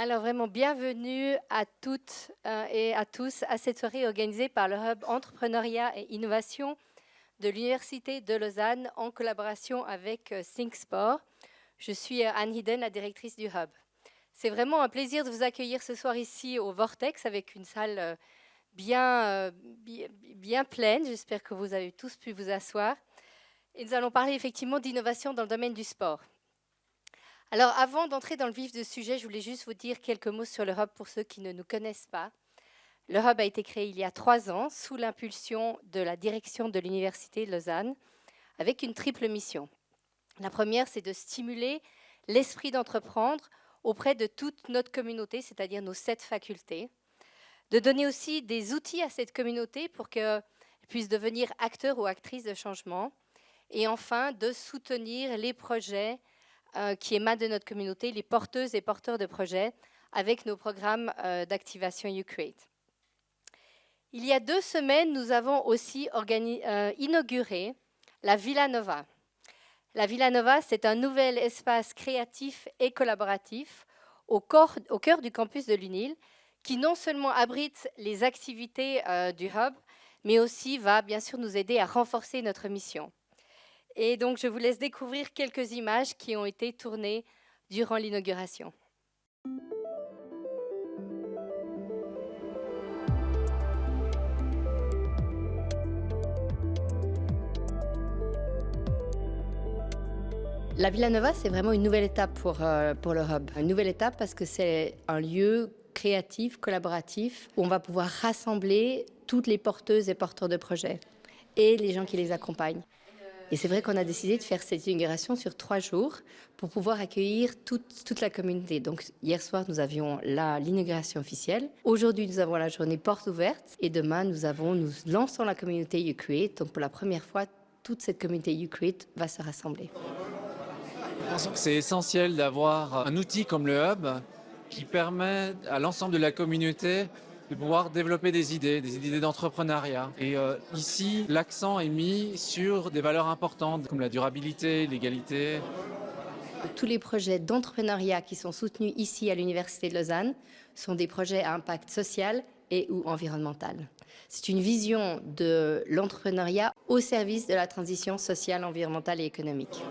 Alors vraiment, bienvenue à toutes et à tous à cette soirée organisée par le Hub Entrepreneuriat et Innovation de l'Université de Lausanne en collaboration avec ThinkSport. Je suis Anne Hidden, la directrice du Hub. C'est vraiment un plaisir de vous accueillir ce soir ici au Vortex avec une salle bien pleine. J'espère que vous avez tous pu vous asseoir. Et nous allons parler effectivement d'innovation dans le domaine du sport. Alors, avant d'entrer dans le vif du sujet, je voulais juste vous dire quelques mots sur le Hub pour ceux qui ne nous connaissent pas. Le Hub a été créé il y a 3 ans sous l'impulsion de la direction de l'Université de Lausanne avec une triple mission. La première, c'est de stimuler l'esprit d'entreprendre auprès de toute notre communauté, c'est-à-dire nos 7 facultés. De donner aussi des outils à cette communauté pour qu'elle puisse devenir acteur ou actrice de changement. Et enfin, de soutenir les projets qui émanent de notre communauté, les porteuses et porteurs de projets, avec nos programmes d'activation UCreate. Il y a 2 semaines, nous avons aussi inauguré la Villa Nova. La Villa Nova, c'est un nouvel espace créatif et collaboratif au cœur du campus de l'UNIL, qui non seulement abrite les activités du Hub, mais aussi va bien sûr nous aider à renforcer notre mission. Et donc, je vous laisse découvrir quelques images qui ont été tournées durant l'inauguration. La Villa Nova, c'est vraiment une nouvelle étape pour le Hub. Une nouvelle étape parce que c'est un lieu créatif, collaboratif, où on va pouvoir rassembler toutes les porteuses et porteurs de projets et les gens qui les accompagnent. Et c'est vrai qu'on a décidé de faire cette inauguration sur 3 jours pour pouvoir accueillir toute la communauté. Donc hier soir, nous avions l'inauguration officielle. Aujourd'hui, nous avons la journée porte ouverte. Et demain, nous lançons la communauté UCreate. Donc pour la première fois, toute cette communauté UCreate va se rassembler. Je pense que c'est essentiel d'avoir un outil comme le Hub qui permet à l'ensemble de la communauté de pouvoir développer des idées d'entrepreneuriat. Et ici, l'accent est mis sur des valeurs importantes comme la durabilité, l'égalité. Tous les projets d'entrepreneuriat qui sont soutenus ici à l'Université de Lausanne sont des projets à impact social et ou environnemental. C'est une vision de l'entrepreneuriat au service de la transition sociale, environnementale et économique.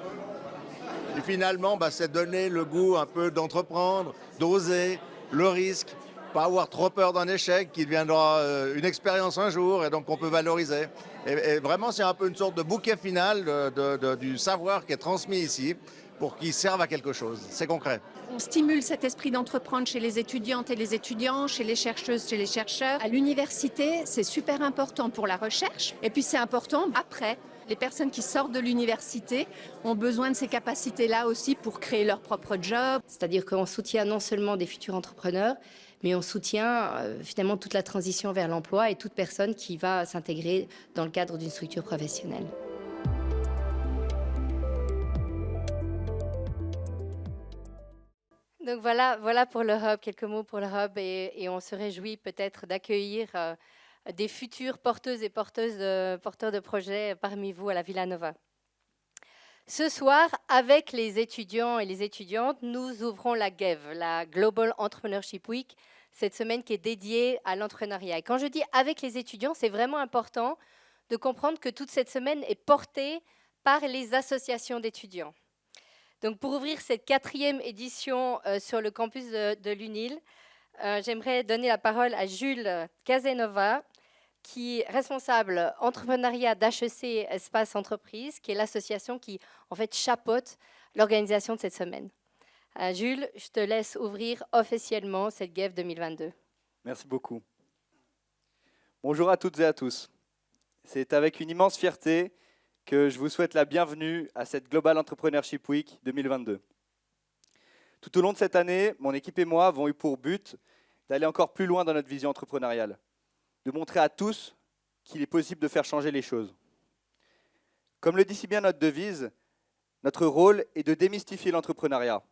Et finalement, c'est donner le goût un peu d'entreprendre, d'oser, le risque, pas avoir trop peur d'un échec qui deviendra une expérience un jour et donc on peut valoriser. Et vraiment, c'est un peu une sorte de bouquet final du savoir qui est transmis ici pour qu'il serve à quelque chose. C'est concret. On stimule cet esprit d'entreprendre chez les étudiantes et les étudiants, chez les chercheuses, chez les chercheurs. À l'université, c'est super important pour la recherche et puis c'est important après. Les personnes qui sortent de l'université ont besoin de ces capacités-là aussi pour créer leur propre job. C'est-à-dire qu'on soutient non seulement des futurs entrepreneurs, mais on soutient finalement toute la transition vers l'emploi et toute personne qui va s'intégrer dans le cadre d'une structure professionnelle. Donc voilà pour le Hub, quelques mots pour le Hub et on se réjouit peut-être d'accueillir des futures porteuses et porteurs de projets parmi vous à la Villa Nova. Ce soir, avec les étudiants et les étudiantes, nous ouvrons la GEV, la Global Entrepreneurship Week, cette semaine qui est dédiée à l'entrepreneuriat. Et quand je dis avec les étudiants, c'est vraiment important de comprendre que toute cette semaine est portée par les associations d'étudiants. Donc pour ouvrir cette 4e édition sur le campus de l'UNIL, j'aimerais donner la parole à Jules Casanova, qui est responsable entrepreneuriat d'HEC Espace Entreprise, qui est l'association qui en fait chapeaute l'organisation de cette semaine. Jules, je te laisse ouvrir officiellement cette GEV 2022. Merci beaucoup. Bonjour à toutes et à tous. C'est avec une immense fierté que je vous souhaite la bienvenue à cette Global Entrepreneurship Week 2022. Tout au long de cette année, mon équipe et moi avons eu pour but d'aller encore plus loin dans notre vision entrepreneuriale, de montrer à tous qu'il est possible de faire changer les choses. Comme le dit si bien notre devise, notre rôle est de démystifier l'entrepreneuriat,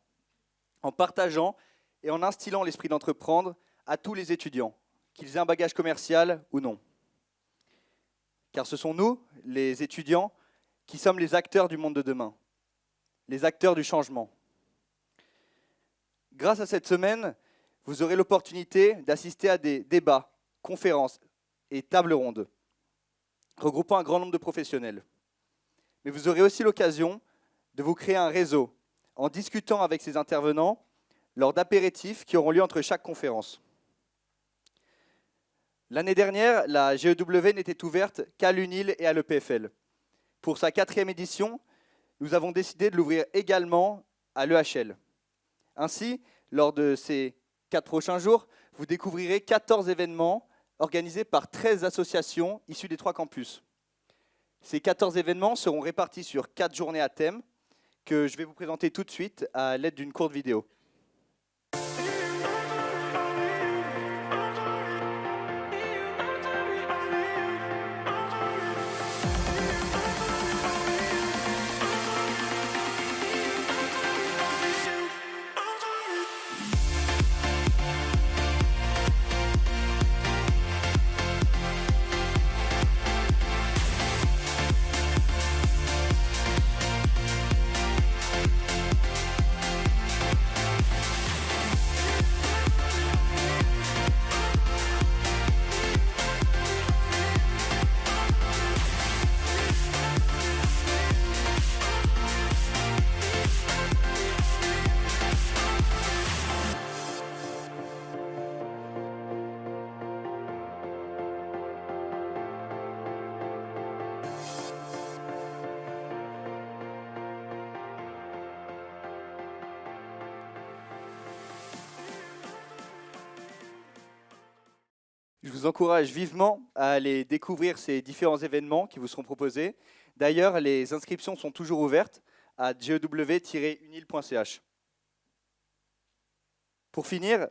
en partageant et en instillant l'esprit d'entreprendre à tous les étudiants, qu'ils aient un bagage commercial ou non. Car ce sont nous, les étudiants, qui sommes les acteurs du monde de demain, les acteurs du changement. Grâce à cette semaine, vous aurez l'opportunité d'assister à des débats, conférences et tables rondes, regroupant un grand nombre de professionnels. Mais vous aurez aussi l'occasion de vous créer un réseau en discutant avec ces intervenants lors d'apéritifs qui auront lieu entre chaque conférence. L'année dernière, la GEW n'était ouverte qu'à l'UNIL et à l'EPFL. Pour sa 4e édition, nous avons décidé de l'ouvrir également à l'EHL. Ainsi, lors de ces 4 prochains jours, vous découvrirez 14 événements organisés par 13 associations issues des 3 campus. Ces 14 événements seront répartis sur 4 journées à thème que je vais vous présenter tout de suite à l'aide d'une courte vidéo. Je vous encourage vivement à aller découvrir ces différents événements qui vous seront proposés. D'ailleurs, les inscriptions sont toujours ouvertes à gew-unil.ch. Pour finir,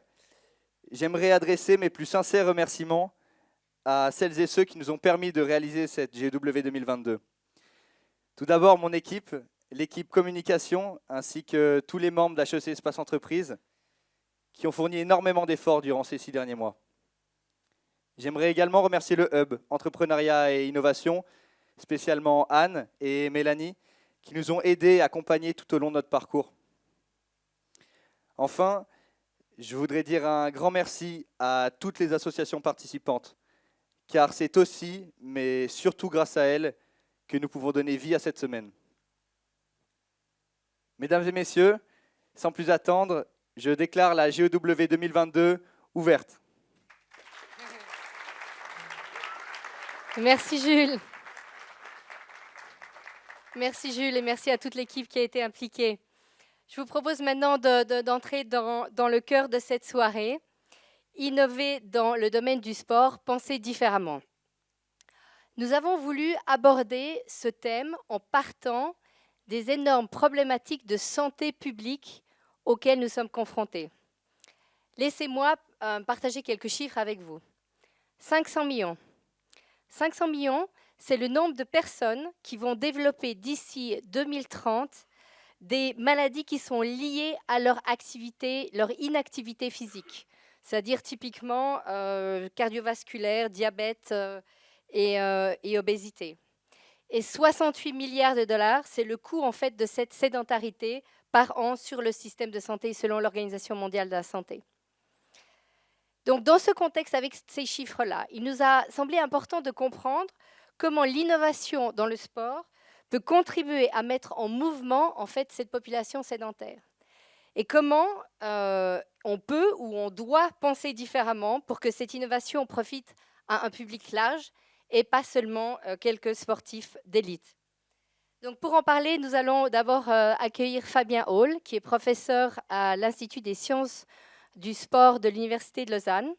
j'aimerais adresser mes plus sincères remerciements à celles et ceux qui nous ont permis de réaliser cette GEW 2022. Tout d'abord, mon équipe, l'équipe communication, ainsi que tous les membres d'HEC Espace Entreprise, qui ont fourni énormément d'efforts durant ces 6 derniers mois. J'aimerais également remercier le Hub Entrepreneuriat et Innovation, spécialement Anne et Mélanie, qui nous ont aidés et accompagnés tout au long de notre parcours. Enfin, je voudrais dire un grand merci à toutes les associations participantes, car c'est aussi, mais surtout grâce à elles, que nous pouvons donner vie à cette semaine. Mesdames et messieurs, sans plus attendre, je déclare la GEW 2022 ouverte. Merci Jules. Merci Jules et merci à toute l'équipe qui a été impliquée. Je vous propose maintenant d'entrer dans le cœur de cette soirée. Innover dans le domaine du sport, penser différemment. Nous avons voulu aborder ce thème en partant des énormes problématiques de santé publique auxquelles nous sommes confrontés. Laissez-moi partager quelques chiffres avec vous. 500 millions. 500 millions, c'est le nombre de personnes qui vont développer d'ici 2030 des maladies qui sont liées à leur activité, leur inactivité physique, c'est-à-dire typiquement cardiovasculaire, diabète et obésité. Et 68 milliards de dollars, c'est le coût en fait de cette sédentarité par an sur le système de santé selon l'Organisation mondiale de la santé. Donc, dans ce contexte, avec ces chiffres-là, il nous a semblé important de comprendre comment l'innovation dans le sport peut contribuer à mettre en mouvement en fait, cette population sédentaire. Et comment on peut ou on doit penser différemment pour que cette innovation profite à un public large et pas seulement quelques sportifs d'élite. Donc, pour en parler, nous allons d'abord accueillir Fabien Hall, qui est professeur à l'Institut des sciences du sport de l'Université de Lausanne.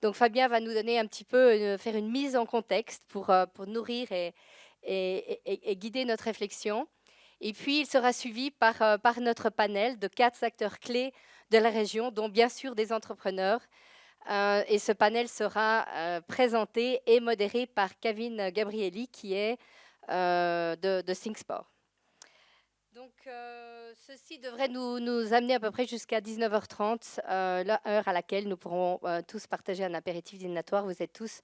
Donc Fabien va nous donner un petit peu, faire une mise en contexte pour nourrir et guider notre réflexion. Et puis il sera suivi par notre panel de 4 acteurs clés de la région, dont bien sûr des entrepreneurs. Et ce panel sera présenté et modéré par Kevin Gabrielli, qui est de ThinkSport. Donc, ceci devrait nous amener à peu près jusqu'à 19h30, l'heure à laquelle nous pourrons tous partager un apéritif dînatoire. Vous êtes tous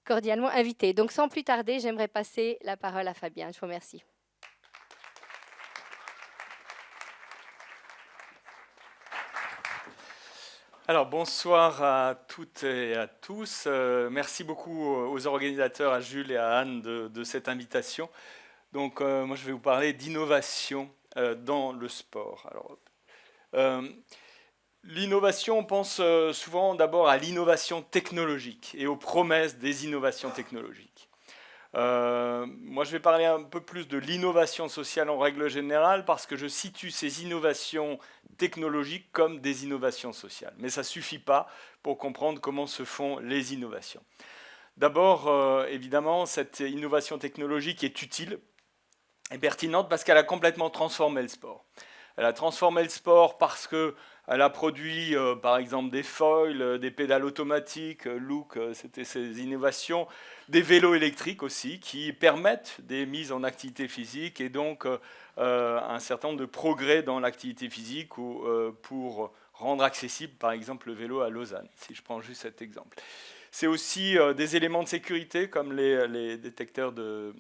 cordialement invités. Donc, sans plus tarder, j'aimerais passer la parole à Fabien. Je vous remercie. Alors bonsoir à toutes et à tous. Merci beaucoup aux organisateurs, à Jules et à Anne de cette invitation. Donc moi je vais vous parler d'innovation dans le sport. Alors, l'innovation, on pense souvent d'abord à l'innovation technologique et aux promesses des innovations technologiques. Moi, je vais parler un peu plus de l'innovation sociale en règle générale parce que je situe ces innovations technologiques comme des innovations sociales. Mais ça ne suffit pas pour comprendre comment se font les innovations. D'abord, évidemment, cette innovation technologique est utile et pertinente parce qu'elle a complètement transformé le sport. Elle a transformé le sport parce qu'elle a produit, par exemple, des foils, des pédales automatiques, Look, c'était ces innovations, des vélos électriques aussi, qui permettent des mises en activité physique et donc un certain nombre de progrès dans l'activité physique ou, pour rendre accessible, par exemple, le vélo à Lausanne, si je prends juste cet exemple. C'est aussi des éléments de sécurité, comme les détecteurs de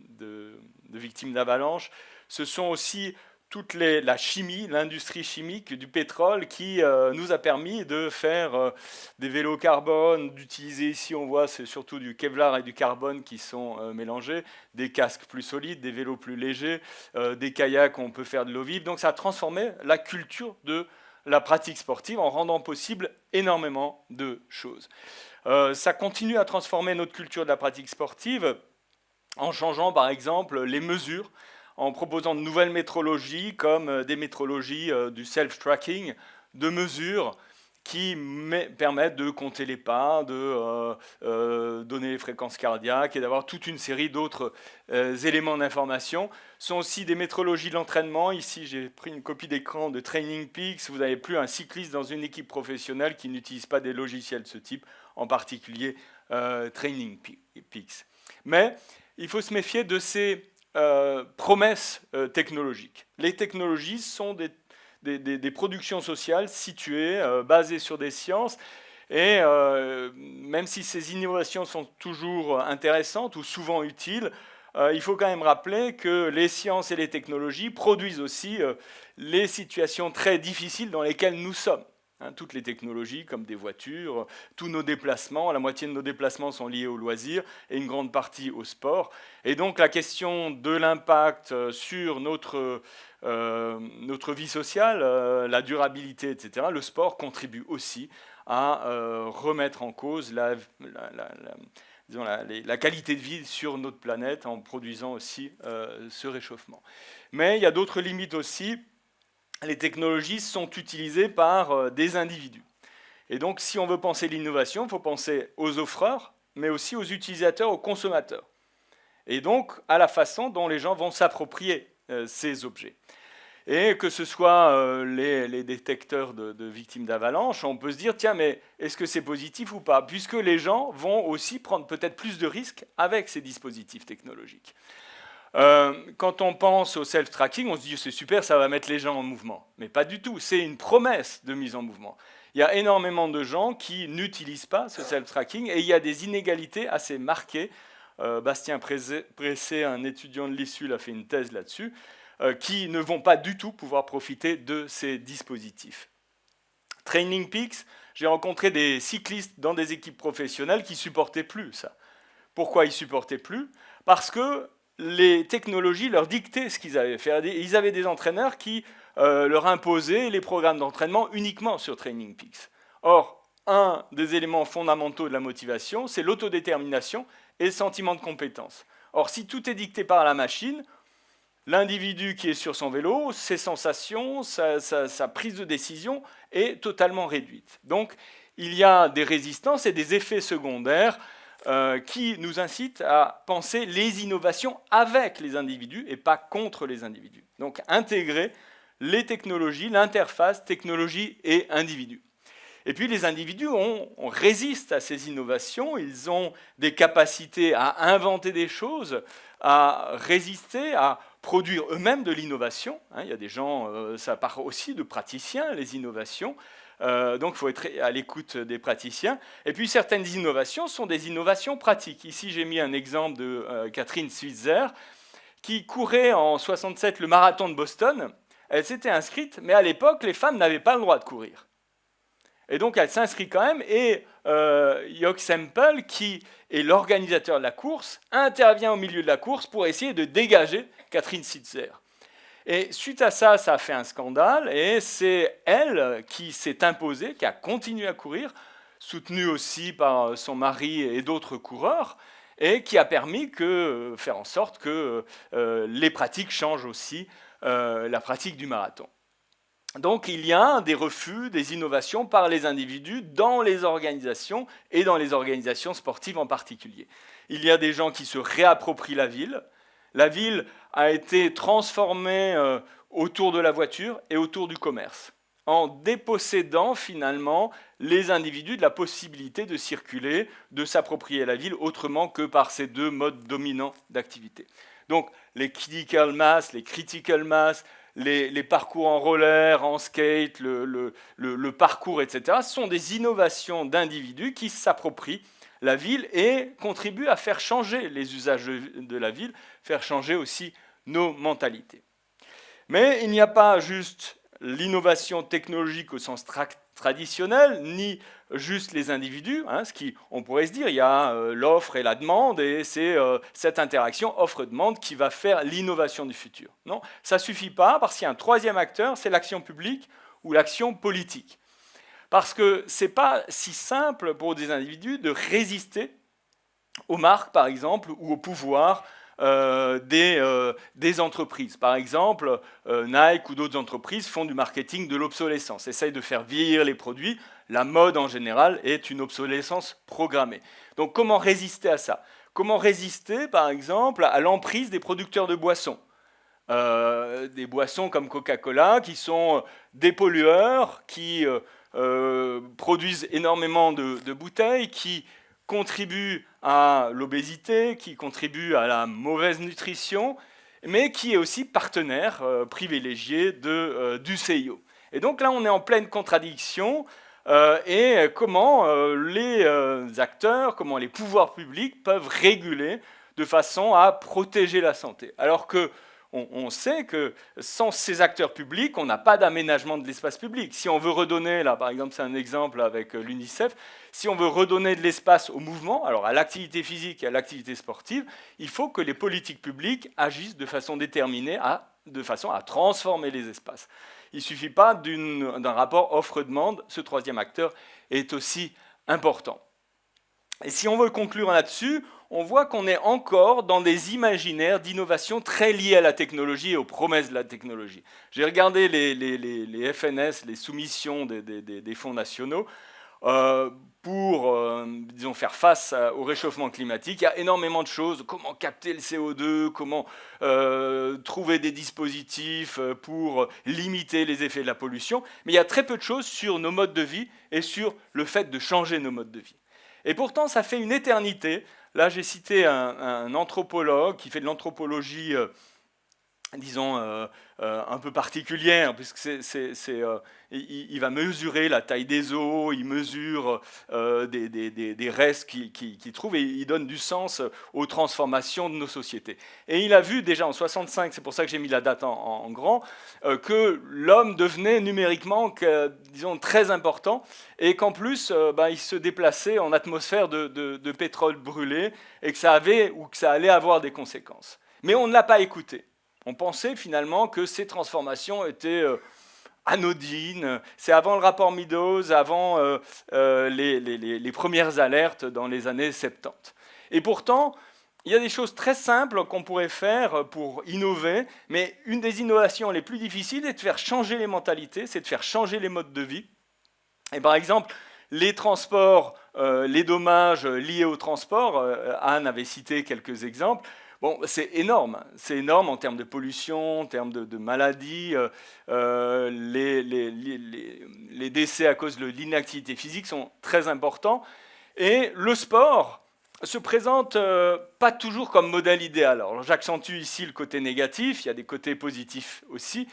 victimes d'avalanche. Ce sont aussi toute la chimie, l'industrie chimique du pétrole qui nous a permis de faire des vélos carbone, d'utiliser ici, on voit, c'est surtout du Kevlar et du carbone qui sont mélangés, des casques plus solides, des vélos plus légers, des kayaks où on peut faire de l'eau vive. Donc ça a transformé la culture de la pratique sportive en rendant possible énormément de choses. Ça continue à transformer notre culture de la pratique sportive en changeant par exemple les mesures, en proposant de nouvelles métrologies comme des métrologies du self-tracking, de mesures qui permettent de compter les pas, de donner les fréquences cardiaques et d'avoir toute une série d'autres éléments d'information. Ce sont aussi des métrologies de l'entraînement. Ici, j'ai pris une copie d'écran de Training Peaks. Vous n'avez plus un cycliste dans une équipe professionnelle qui n'utilise pas des logiciels de ce type, en particulier Training Peaks. Mais il faut se méfier de ces promesses technologiques. Les technologies sont des productions sociales situées, basées sur des sciences, et même si ces innovations sont toujours intéressantes ou souvent utiles, il faut quand même rappeler que les sciences et les technologies produisent aussi les situations très difficiles dans lesquelles nous sommes. Toutes les technologies, comme des voitures, tous nos déplacements, la moitié de nos déplacements sont liés au loisir et une grande partie au sport. Et donc la question de l'impact sur notre vie sociale, la durabilité, etc., le sport contribue aussi à remettre en cause la qualité de vie sur notre planète en produisant aussi ce réchauffement. Mais il y a d'autres limites aussi. Les technologies sont utilisées par des individus. Et donc, si on veut penser l'innovation, il faut penser aux offreurs, mais aussi aux utilisateurs, aux consommateurs. Et donc, à la façon dont les gens vont s'approprier ces objets. Et que ce soit les détecteurs de victimes d'avalanche, on peut se dire, tiens, mais est-ce que c'est positif ou pas? Puisque les gens vont aussi prendre peut-être plus de risques avec ces dispositifs technologiques. Quand on pense au self-tracking, on se dit c'est super, ça va mettre les gens en mouvement. Mais pas du tout, c'est une promesse de mise en mouvement. Il y a énormément de gens qui n'utilisent pas ce self-tracking et il y a des inégalités assez marquées. Bastien Pressé, un étudiant de l'ISUL, a fait une thèse là-dessus, qui ne vont pas du tout pouvoir profiter de ces dispositifs. Training Peaks, j'ai rencontré des cyclistes dans des équipes professionnelles qui ne supportaient plus ça. Pourquoi ils ne supportaient plus? Parce que les technologies leur dictaient ce qu'ils avaient fait. Ils avaient des entraîneurs qui leur imposaient les programmes d'entraînement uniquement sur Training Peaks. Or, un des éléments fondamentaux de la motivation, c'est l'autodétermination et le sentiment de compétence. Or, si tout est dicté par la machine, l'individu qui est sur son vélo, ses sensations, sa prise de décision est totalement réduite. Donc, il y a des résistances et des effets secondaires qui nous incite à penser les innovations avec les individus et pas contre les individus. Donc intégrer les technologies, l'interface technologie et individu. Et puis les individus résistent à ces innovations, ils ont des capacités à inventer des choses, à résister, à produire eux-mêmes de l'innovation. Il y a des gens, ça part aussi de praticiens, les innovations. Donc il faut être à l'écoute des praticiens. Et puis certaines innovations sont des innovations pratiques. Ici j'ai mis un exemple de Catherine Switzer qui courait en 67 le marathon de Boston. Elle s'était inscrite, mais à l'époque les femmes n'avaient pas le droit de courir. Et donc elle s'inscrit quand même, et Jörg Sempel, qui est l'organisateur de la course, intervient au milieu de la course pour essayer de dégager Catherine Sitzer. Et suite à ça, ça a fait un scandale, et c'est elle qui s'est imposée, qui a continué à courir, soutenue aussi par son mari et d'autres coureurs, et qui a permis de faire en sorte que les pratiques changent aussi, la pratique du marathon. Donc il y a des refus, des innovations par les individus dans les organisations, et dans les organisations sportives en particulier. Il y a des gens qui se réapproprient la ville. La ville a été transformée autour de la voiture et autour du commerce, en dépossédant finalement les individus de la possibilité de circuler, de s'approprier la ville autrement que par ces deux modes dominants d'activité. Donc les critical mass, les parcours en roller, en skate, le parcours, etc., sont des innovations d'individus qui s'approprient la ville et contribuent à faire changer les usages de la ville, faire changer aussi nos mentalités. Mais il n'y a pas juste l'innovation technologique au sens traditionnel, ni juste les individus, ce qui, on pourrait se dire, il y a l'offre et la demande, et c'est cette interaction offre-demande qui va faire l'innovation du futur. Non, ça ne suffit pas, parce qu'il y a un troisième acteur, c'est l'action publique ou l'action politique. Parce que ce n'est pas si simple pour des individus de résister aux marques, par exemple, ou au pouvoir des entreprises. Par exemple, Nike ou d'autres entreprises font du marketing de l'obsolescence, essayent de faire vieillir les produits. La mode, en général, est une obsolescence programmée. Donc, comment résister à ça? Comment résister, par exemple, à l'emprise des producteurs de boissons? Des boissons comme Coca-Cola, qui sont des pollueurs, qui produisent énormément de bouteilles, qui contribuent à l'obésité, qui contribuent à la mauvaise nutrition, mais qui est aussi partenaire privilégié du CIO. Et donc là, on est en pleine contradiction, et comment les acteurs, comment les pouvoirs publics peuvent réguler de façon à protéger la santé. Alors que on sait que sans ces acteurs publics, on n'a pas d'aménagement de l'espace public. Si on veut redonner, là par exemple c'est un exemple avec l'UNICEF, si on veut redonner de l'espace au mouvement, alors à l'activité physique et à l'activité sportive, il faut que les politiques publiques agissent de façon déterminée, de façon à transformer les espaces. Il ne suffit pas d'un rapport offre-demande, ce troisième acteur est aussi important. Et si on veut conclure là-dessus, on voit qu'on est encore dans des imaginaires d'innovation très liés à la technologie et aux promesses de la technologie. J'ai regardé les FNS, les soumissions des fonds nationaux, pour disons, faire face au réchauffement climatique. Il y a énormément de choses, comment capter le CO2, comment trouver des dispositifs pour limiter les effets de la pollution, mais il y a très peu de choses sur nos modes de vie et sur le fait de changer nos modes de vie. Et pourtant, ça fait une éternité. Là, j'ai cité un anthropologue qui fait de l'anthropologie, disons, un peu particulière, puisque il va mesurer la taille des eaux, il mesure des restes qu'il trouve, et il donne du sens aux transformations de nos sociétés. Et il a vu déjà en 65, c'est pour ça que j'ai mis la date en grand, que l'homme devenait numériquement, disons, très important, et qu'en plus, il se déplaçait en atmosphère de pétrole brûlé, et que ça allait avoir des conséquences. Mais on ne l'a pas écouté. On pensait finalement que ces transformations étaient anodines. C'est avant le rapport Meadows, avant les premières alertes dans les années 70. Et pourtant, il y a des choses très simples qu'on pourrait faire pour innover, mais une des innovations les plus difficiles est de faire changer les mentalités, c'est de faire changer les modes de vie. Et par exemple, les transports, les dommages liés au transport, Anne avait cité quelques exemples. Bon, c'est énorme en termes de pollution, en termes de maladies. Les décès à cause de l'inactivité physique sont très importants. Et le sport se présente pas toujours comme modèle idéal. Alors, j'accentue ici le côté négatif, il y a des côtés positifs aussi,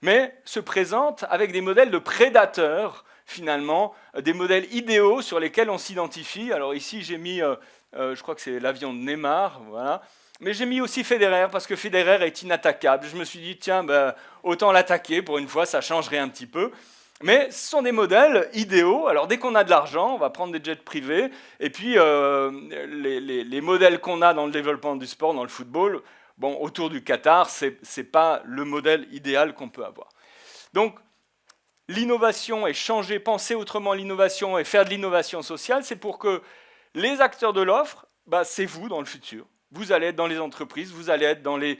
mais se présente avec des modèles de prédateurs, finalement, des modèles idéaux sur lesquels on s'identifie. Alors ici, j'ai mis, je crois que c'est l'avion de Neymar, voilà. Mais j'ai mis aussi Federer, parce que Federer est inattaquable. Je me suis dit, tiens, autant l'attaquer, pour une fois, ça changerait un petit peu. Mais ce sont des modèles idéaux. Alors dès qu'on a de l'argent, on va prendre des jets privés. Et puis les modèles qu'on a dans le développement du sport, dans le football, bon, autour du Qatar, ce n'est pas le modèle idéal qu'on peut avoir. Donc l'innovation et changer, penser autrement l'innovation et faire de l'innovation sociale, c'est pour que les acteurs de l'offre, c'est vous dans le futur. Vous allez être dans les entreprises, vous allez être dans les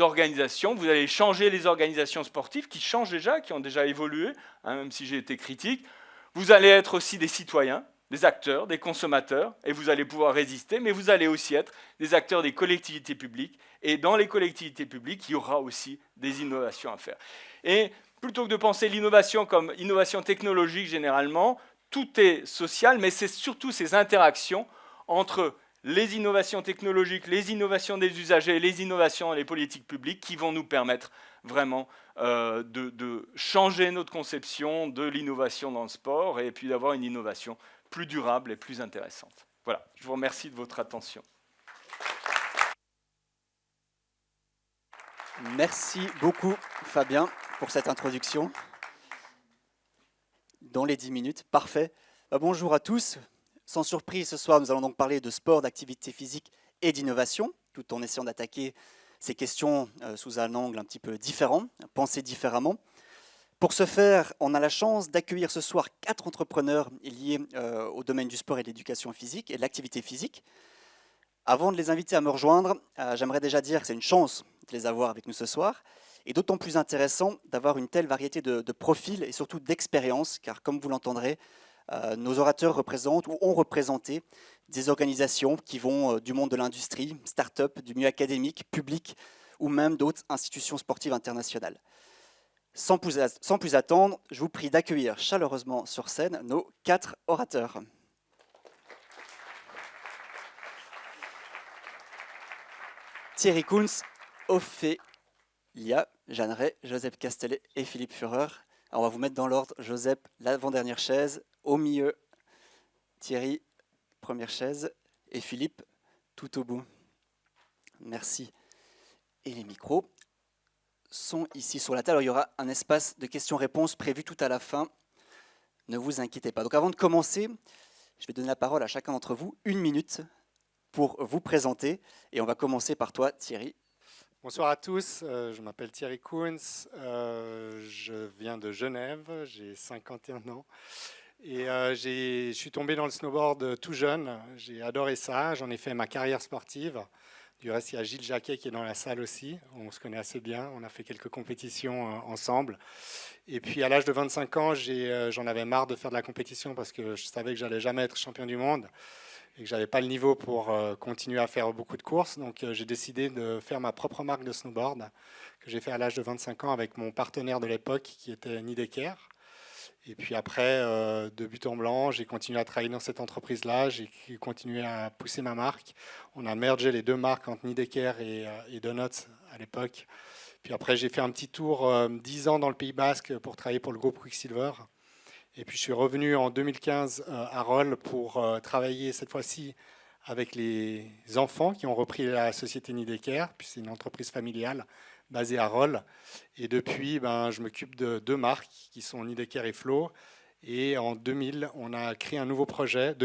organisations, vous allez changer les organisations sportives qui changent déjà, qui ont déjà évolué, hein, même si j'ai été critique. Vous allez être aussi des citoyens, des acteurs, des consommateurs, et vous allez pouvoir résister, mais vous allez aussi être des acteurs des collectivités publiques, et dans les collectivités publiques, il y aura aussi des innovations à faire. Et plutôt que de penser l'innovation comme innovation technologique généralement, tout est social, mais c'est surtout ces interactions entre les innovations technologiques, les innovations des usagers, les innovations dans les politiques publiques qui vont nous permettre vraiment de changer notre conception de l'innovation dans le sport et puis d'avoir une innovation plus durable et plus intéressante. Voilà, je vous remercie de votre attention. Merci beaucoup, Fabien, pour cette introduction. Dans les 10 minutes, parfait. Bonjour à tous. Sans surprise, ce soir, nous allons donc parler de sport, d'activité physique et d'innovation, tout en essayant d'attaquer ces questions sous un angle un petit peu différent, penser différemment. Pour ce faire, on a la chance d'accueillir ce soir 4 entrepreneurs liés au domaine du sport et de l'éducation physique et de l'activité physique. Avant de les inviter à me rejoindre, j'aimerais déjà dire que c'est une chance de les avoir avec nous ce soir, et d'autant plus intéressant d'avoir une telle variété de profils et surtout d'expériences, car comme vous l'entendrez, nos orateurs représentent ou ont représenté des organisations qui vont du monde de l'industrie, start-up, du milieu académique, public ou même d'autres institutions sportives internationales. Sans plus attendre, je vous prie d'accueillir chaleureusement sur scène nos 4 orateurs. Thierry Kunz, Ophélia Jeanneret, Joseph Castellet et Philippe Führer. Alors on va vous mettre dans l'ordre. Joseph, l'avant-dernière chaise. Au milieu, Thierry, première chaise. Et Philippe, tout au bout. Merci. Et les micros sont ici sur la table. Alors, il y aura un espace de questions-réponses prévu tout à la fin. Ne vous inquiétez pas. Donc avant de commencer, je vais donner la parole à chacun d'entre vous. 1 minute pour vous présenter. Et on va commencer par toi, Thierry. Bonsoir à tous, je m'appelle Thierry Kunz, je viens de Genève, j'ai 51 ans et je suis tombé dans le snowboard tout jeune, j'ai adoré ça, j'en ai fait ma carrière sportive. Du reste, il y a Gilles Jacquet qui est dans la salle aussi, on se connaît assez bien, on a fait quelques compétitions ensemble. Et puis à l'âge de 25 ans, j'en avais marre de faire de la compétition parce que je savais que j'allais jamais être champion du monde et que je n'avais pas le niveau pour continuer à faire beaucoup de courses. Donc j'ai décidé de faire ma propre marque de snowboard que j'ai fait à l'âge de 25 ans avec mon partenaire de l'époque qui était Nideker. Et puis après, de but en blanc, j'ai continué à travailler dans cette entreprise-là, j'ai continué à pousser ma marque. On a mergé les 2 marques entre Nideker et Donuts à l'époque. Puis après, j'ai fait un petit tour 10 ans dans le Pays Basque pour travailler pour le groupe Quicksilver. Et puis je suis revenu en 2015 à Rolle pour travailler cette fois-ci avec les enfants qui ont repris la société Nideker, puis c'est une entreprise familiale basée à Rolle. Et depuis, je m'occupe de 2 marques qui sont Nideker et Flow. Et en 2020, on a créé un nouveau projet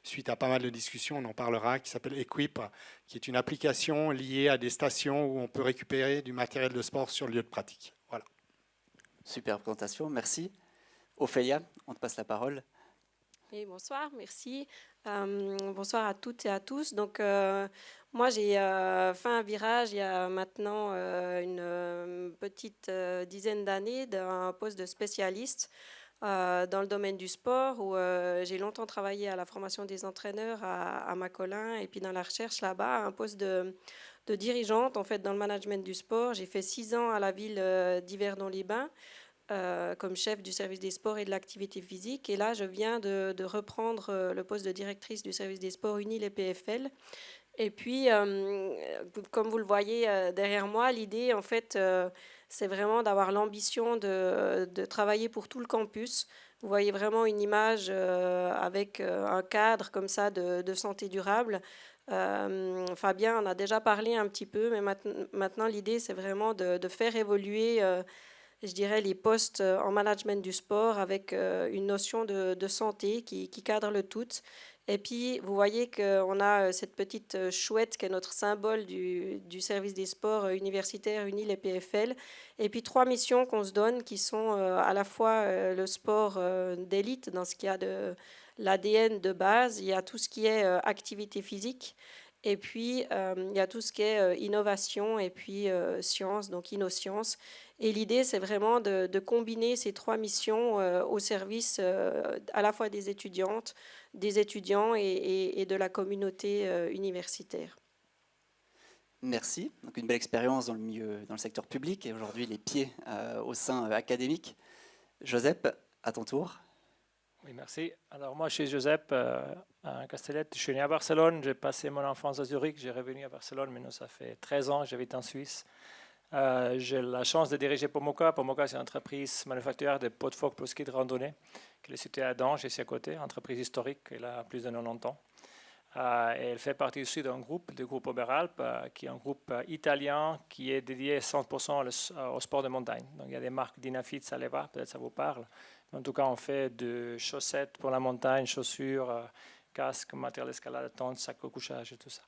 suite à pas mal de discussions, on en parlera, qui s'appelle Equip, qui est une application liée à des stations où on peut récupérer du matériel de sport sur le lieu de pratique. Voilà. Super présentation, merci. Ophélia, on te passe la parole. Oui, bonsoir, merci. Bonsoir à toutes et à tous. Donc, moi, j'ai fait un virage il y a maintenant une petite dizaine d'années d'un poste de spécialiste dans le domaine du sport où j'ai longtemps travaillé à la formation des entraîneurs à Macolin et puis dans la recherche là-bas, un poste de dirigeante en fait dans le management du sport. J'ai fait 6 ans à la ville d'Yverdon-les-Bains comme chef du service des sports et de l'activité physique. Et là, je viens de reprendre le poste de directrice du service des sports unis, les PFL. Et puis, comme vous le voyez derrière moi, l'idée, en fait, c'est vraiment d'avoir l'ambition de travailler pour tout le campus. Vous voyez vraiment une image avec un cadre comme ça de santé durable. Fabien en a déjà parlé un petit peu, mais maintenant, l'idée, c'est vraiment de faire évoluer je dirais, les postes en management du sport avec une notion de santé qui cadre le tout. Et puis, vous voyez qu'on a cette petite chouette qui est notre symbole du service des sports universitaires unis, les PFL. Et puis, 3 missions qu'on se donne qui sont à la fois le sport d'élite, dans ce qu'il y a de l'ADN de base, il y a tout ce qui est activité physique, et puis il y a tout ce qui est innovation et puis science, donc InnoScience. Et l'idée, c'est vraiment de combiner ces 3 missions au service à la fois des étudiantes, des étudiants et de la communauté universitaire. Merci. Donc une belle expérience dans le secteur public et aujourd'hui les pieds au sein académique. Joseph, à ton tour. Oui, merci. Alors moi, je suis Joseph à Castellet. Je suis né à Barcelone. J'ai passé mon enfance à Zurich. J'ai revenu à Barcelone. Maintenant, ça fait 13 ans que j'habite en Suisse. J'ai la chance de diriger Pomoca. Pomoca, c'est une entreprise manufacturière de pots de phoque pour ski de randonnée qui est située à Dange, ici à côté, entreprise historique. Elle a plus de 90 ans. Et elle fait partie aussi d'un groupe, du groupe Oberalp, qui est un groupe italien qui est dédié 100% au sport de montagne. Donc il y a des marques Dynafit, Saleva, peut-être ça vous parle. En tout cas, on fait de chaussettes pour la montagne, chaussures, casques, matériel d'escalade, tentes, sacs au couchage et tout ça.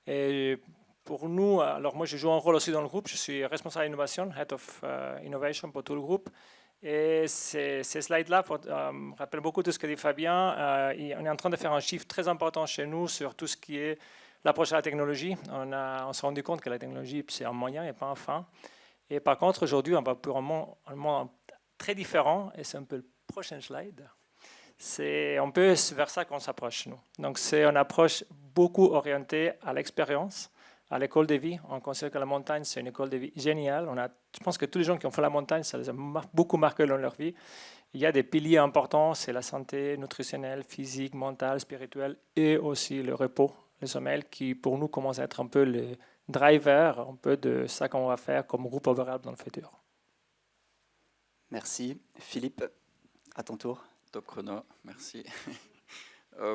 Et pour nous, alors moi je joue un rôle aussi dans le groupe, je suis responsable innovation, Head of Innovation pour tout le groupe. Et ces slides-là me rappellent beaucoup de ce que dit Fabien. On est en train de faire un chiffre très important chez nous sur tout ce qui est l'approche à la technologie. On s'est rendu compte que la technologie, c'est un moyen et pas un fin. Et par contre, aujourd'hui, on va pour un monde très différent, et c'est un peu le prochain slide. C'est un peu vers ça qu'on s'approche, nous. Donc, c'est une approche beaucoup orientée à l'expérience, à l'école de vie. On considère que la montagne, c'est une école de vie géniale. Je pense que tous les gens qui ont fait la montagne, ça les a beaucoup marqué dans leur vie. Il y a des piliers importants, c'est la santé nutritionnelle, physique, mentale, spirituelle, et aussi le repos, le sommeil, qui pour nous commence à être un peu le driver, un peu de ça qu'on va faire comme groupe Oberalp dans le futur. Merci. Philippe, à ton tour. Top chrono, merci.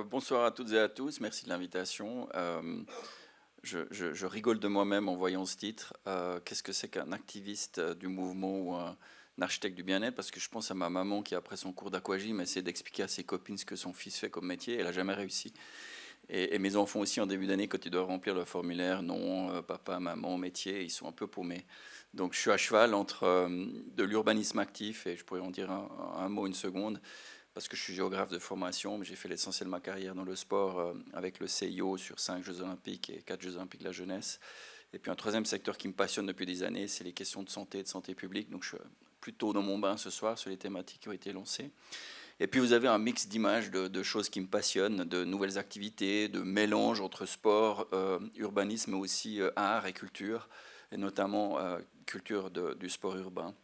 Bonsoir à toutes et à tous, merci de l'invitation. Je rigole de moi-même en voyant ce titre. Qu'est-ce que c'est qu'un activiste du mouvement ou un architecte du bien-être? Parce que je pense à ma maman qui, après son cours d'aquagym, essaie d'expliquer à ses copines ce que son fils fait comme métier. Elle n'a jamais réussi. Et mes enfants aussi, en début d'année, quand ils doivent remplir le formulaire, non, papa, maman, métier, ils sont un peu paumés. Donc je suis à cheval entre de l'urbanisme actif, et je pourrais en dire un mot, une seconde, parce que je suis géographe de formation, mais j'ai fait l'essentiel de ma carrière dans le sport avec le CIO sur 5 Jeux Olympiques et 4 Jeux Olympiques de la jeunesse. Et puis un troisième secteur qui me passionne depuis des années, c'est les questions de santé publique. Donc je suis plutôt dans mon bain ce soir sur les thématiques qui ont été lancées. Et puis vous avez un mix d'images de choses qui me passionnent, de nouvelles activités, de mélange entre sport, urbanisme, mais aussi art et culture, et notamment culture du sport urbain,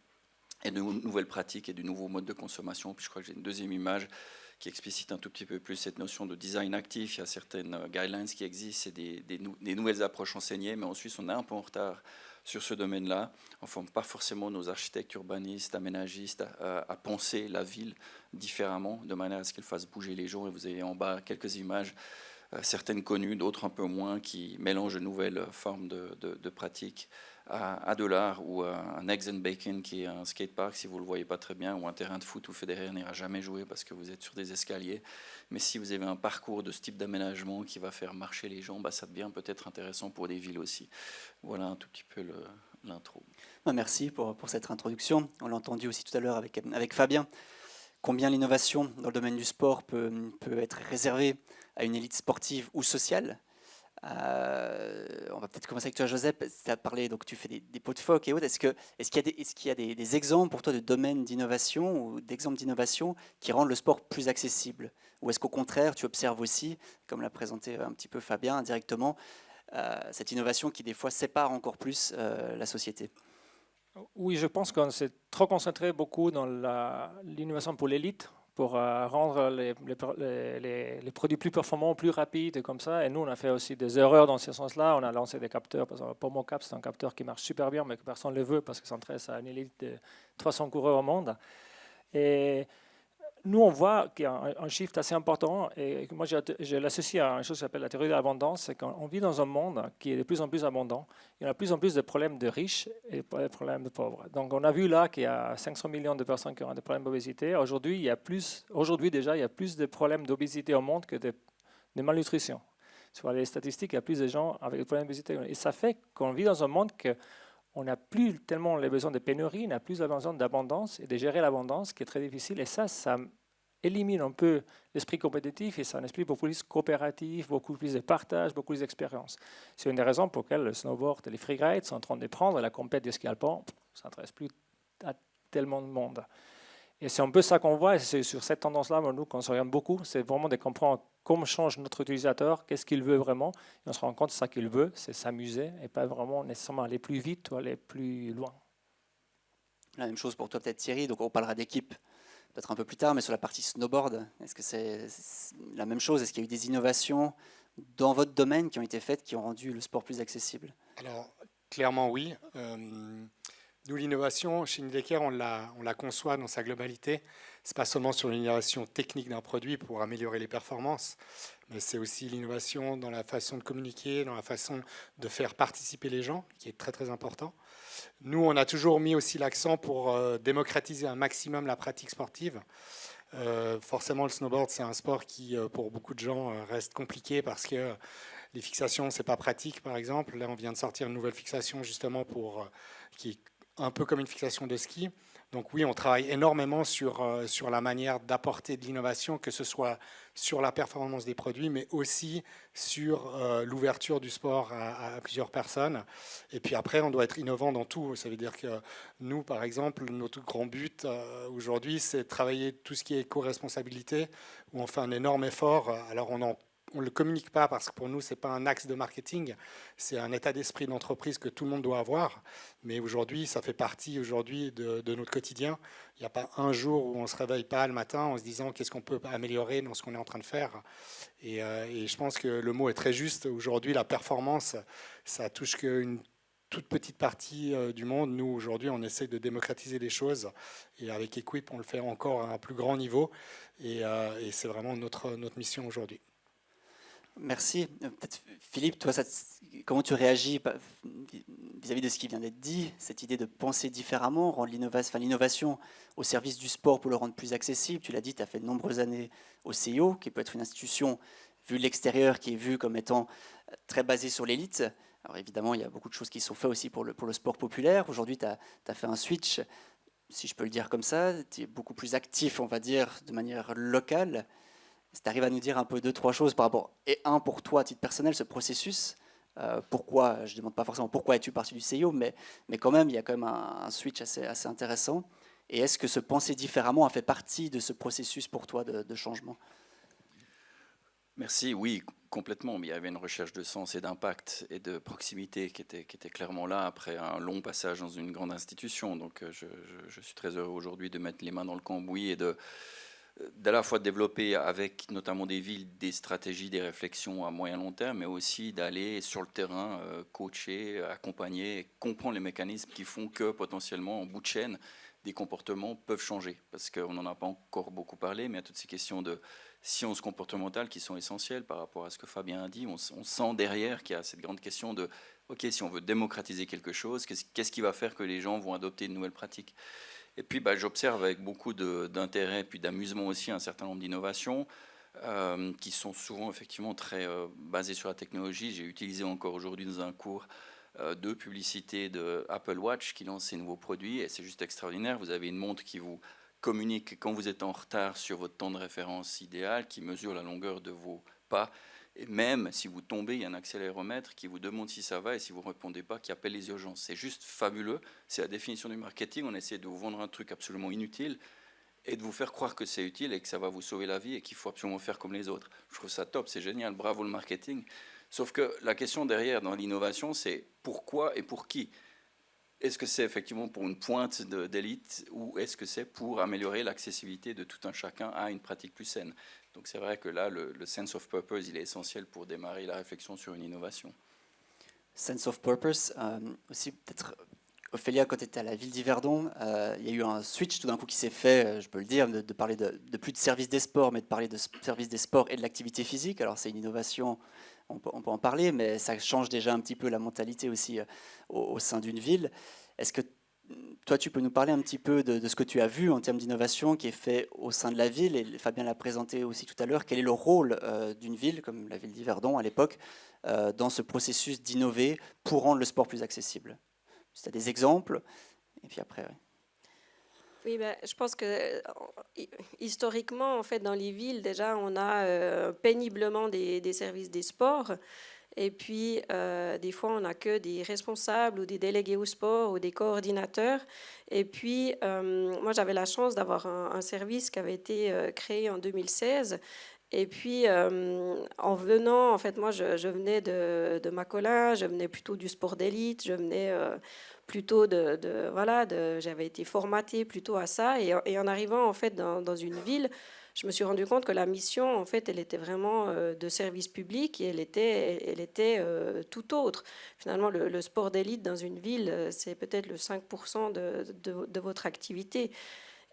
et de nouvelles pratiques et du nouveau mode de consommation. Puis je crois que j'ai une deuxième image qui explicite un tout petit peu plus cette notion de design actif. Il y a certaines guidelines qui existent et des nouvelles approches enseignées, mais en Suisse, on est un peu en retard sur ce domaine-là. On ne forme pas forcément nos architectes, urbanistes, aménagistes à penser la ville différemment, de manière à ce qu'elle fasse bouger les gens. Et vous avez en bas quelques images, certaines connues, d'autres un peu moins, qui mélangent de nouvelles formes de pratiques à de l'art, ou un Eggs and Bacon qui est un skatepark, si vous ne le voyez pas très bien, ou un terrain de foot où Federer n'ira jamais jouer parce que vous êtes sur des escaliers. Mais si vous avez un parcours de ce type d'aménagement qui va faire marcher les gens, ça devient peut-être intéressant pour des villes aussi. Voilà un tout petit peu l'intro. Merci pour cette introduction. On l'a entendu aussi tout à l'heure avec Fabien. Combien l'innovation dans le domaine du sport peut être réservée à une élite sportive ou sociale. On va peut-être commencer avec toi, Joseph. Tu as parlé, donc tu fais des pots de phoque et autres. Est-ce qu'il y a des exemples pour toi de domaines d'innovation ou d'exemples d'innovation qui rendent le sport plus accessible? Ou est-ce qu'au contraire, tu observes aussi, comme l'a présenté un petit peu Fabien indirectement, cette innovation qui des fois sépare encore plus la société? Oui, je pense qu'on s'est trop concentré beaucoup dans l'innovation pour l'élite, pour rendre les produits plus performants, plus rapides, et comme ça. Et nous, on a fait aussi des erreurs dans ce sens-là. On a lancé des capteurs. Par exemple, PomoCap, c'est un capteur qui marche super bien, mais que personne ne le veut parce que ça s'adresse à une élite de 300 coureurs au monde. Et nous, on voit qu'il y a un shift assez important, et moi, je l'associe à une chose qui s'appelle la théorie de l'abondance. C'est qu'on vit dans un monde qui est de plus en plus abondant. Il y a de plus en plus de problèmes de riches et de problèmes de pauvres. Donc, on a vu là qu'il y a 500 millions de personnes qui ont des problèmes d'obésité. Aujourd'hui, déjà, il y a plus de problèmes d'obésité au monde que de malnutrition. Sur les statistiques, il y a plus de gens avec des problèmes d'obésité. Et ça fait qu'on vit dans un monde on n'a plus tellement les besoins de pénurie, on n'a plus besoin d'abondance et de gérer l'abondance qui est très difficile. Et ça élimine un peu l'esprit compétitif et c'est un esprit beaucoup plus coopératif, beaucoup plus de partage, beaucoup plus d'expérience. C'est une des raisons pour lesquelles le snowboard et les freerides sont en train de prendre la compète de ski alpin. Ça n'intéresse plus à tellement de monde. Et c'est un peu ça qu'on voit, et c'est sur cette tendance-là, nous, qu'on s'oriente beaucoup, c'est vraiment de comprendre comment change notre utilisateur, qu'est-ce qu'il veut vraiment, et on se rend compte que ça qu'il veut, c'est s'amuser, et pas vraiment nécessairement aller plus vite ou aller plus loin. La même chose pour toi peut-être Thierry, donc on parlera d'équipe peut-être un peu plus tard, mais sur la partie snowboard, est-ce que c'est la même chose? Est-ce qu'il y a eu des innovations dans votre domaine qui ont été faites, qui ont rendu le sport plus accessible? Alors, clairement oui. Nous, l'innovation, chez Nideker, on la conçoit dans sa globalité. Ce n'est pas seulement sur l'innovation technique d'un produit pour améliorer les performances, mais c'est aussi l'innovation dans la façon de communiquer, dans la façon de faire participer les gens, qui est très très important. Nous, on a toujours mis aussi l'accent pour démocratiser un maximum la pratique sportive. Forcément, le snowboard, c'est un sport qui, pour beaucoup de gens, reste compliqué parce que les fixations, c'est pas pratique, par exemple. Là, on vient de sortir une nouvelle fixation, justement, qui est un peu comme une fixation de ski. Donc oui, on travaille énormément sur la manière d'apporter de l'innovation, que ce soit sur la performance des produits, mais aussi sur l'ouverture du sport à plusieurs personnes. Et puis après, on doit être innovant dans tout. Ça veut dire que nous, par exemple, notre grand but aujourd'hui, c'est de travailler tout ce qui est éco-responsabilité, où on fait un énorme effort. Alors on ne le communique pas parce que pour nous, ce n'est pas un axe de marketing, c'est un état d'esprit d'entreprise que tout le monde doit avoir. Mais aujourd'hui, ça fait partie de notre quotidien. Il n'y a pas un jour où on ne se réveille pas le matin en se disant qu'est-ce qu'on peut améliorer dans ce qu'on est en train de faire. Et je pense que le mot est très juste. Aujourd'hui, la performance, ça touche qu'une toute petite partie du monde. Nous, aujourd'hui, on essaie de démocratiser les choses. Et avec Equip, on le fait encore à un plus grand niveau. Et c'est vraiment notre mission aujourd'hui. Merci. Peut-être Philippe, toi, comment tu réagis vis-à-vis de ce qui vient d'être dit, cette idée de penser différemment, rendre l'innovation au service du sport pour le rendre plus accessible? Tu l'as dit, tu as fait de nombreuses années au CIO, qui peut être une institution vue de l'extérieur, qui est vue comme étant très basée sur l'élite. Alors évidemment, il y a beaucoup de choses qui sont faites aussi pour le sport populaire. Aujourd'hui, tu as fait un switch, si je peux le dire comme ça, tu es beaucoup plus actif, on va dire, de manière locale. Si tu arrives à nous dire un peu deux, trois choses par rapport, et un pour toi, à titre personnel, ce processus, pourquoi, je ne demande pas forcément pourquoi es-tu parti du CIO, mais quand même, il y a quand même un switch assez intéressant. Et est-ce que se penser différemment a fait partie de ce processus pour toi de changement? Merci, oui, complètement. Il y avait une recherche de sens et d'impact et de proximité qui était clairement là après un long passage dans une grande institution. Donc je suis très heureux aujourd'hui de mettre les mains dans le cambouis et d'à la fois développer avec notamment des villes des stratégies, des réflexions à moyen long terme, mais aussi d'aller sur le terrain, coacher, accompagner, comprendre les mécanismes qui font que potentiellement en bout de chaîne, des comportements peuvent changer. Parce qu'on n'en a pas encore beaucoup parlé, mais il y a toutes ces questions de sciences comportementales qui sont essentielles par rapport à ce que Fabien a dit. On sent derrière qu'il y a cette grande question de ok, si on veut démocratiser quelque chose, qu'est-ce qui va faire que les gens vont adopter de nouvelles pratiques? Et puis, j'observe avec beaucoup d'intérêt puis d'amusement aussi un certain nombre d'innovations qui sont souvent effectivement très basées sur la technologie. J'ai utilisé encore aujourd'hui dans un cours de publicité de Apple Watch qui lance ses nouveaux produits et c'est juste extraordinaire. Vous avez une montre qui vous communique quand vous êtes en retard sur votre temps de référence idéal, qui mesure la longueur de vos pas. Et même si vous tombez, il y a un accéléromètre qui vous demande si ça va et si vous ne répondez pas, qui appelle les urgences. C'est juste fabuleux. C'est la définition du marketing. On essaie de vous vendre un truc absolument inutile et de vous faire croire que c'est utile et que ça va vous sauver la vie et qu'il faut absolument faire comme les autres. Je trouve ça top, c'est génial. Bravo le marketing. Sauf que la question derrière dans l'innovation, c'est pourquoi et pour qui? Est-ce que c'est effectivement pour une pointe d'élite ou est-ce que c'est pour améliorer l'accessibilité de tout un chacun à une pratique plus saine? Donc c'est vrai que là, le sense of purpose, il est essentiel pour démarrer la réflexion sur une innovation. Sense of purpose, aussi peut-être Ophélia, quand tu étais à la ville d'Yverdon, il y a eu un switch tout d'un coup qui s'est fait, je peux le dire, de parler de plus de service des sports, mais de parler de service des sports et de l'activité physique. Alors c'est une innovation, on peut en parler, mais ça change déjà un petit peu la mentalité aussi au sein d'une ville. Est-ce que toi, tu peux nous parler un petit peu de ce que tu as vu en termes d'innovation qui est fait au sein de la ville, et Fabien l'a présenté aussi tout à l'heure. Quel est le rôle d'une ville, comme la ville d'Yverdon à l'époque, dans ce processus d'innover pour rendre le sport plus accessible? Si tu as des exemples, et puis après... Ouais. Oui, ben, je pense que historiquement, en fait, dans les villes, déjà, on a péniblement des services des sports. Et puis, des fois, on n'a que des responsables ou des délégués au sport ou des coordinateurs. Et puis, moi, j'avais la chance d'avoir un service qui avait été créé en 2016. Et puis, en venant, en fait, moi, je venais de Macolin, je venais plutôt du sport d'élite, je venais plutôt j'avais été formatée plutôt à ça. Et en arrivant, en fait, dans une ville, je me suis rendu compte que la mission, en fait, elle était vraiment de service public et elle était tout autre. Finalement, le sport d'élite dans une ville, c'est peut-être le 5% de votre activité.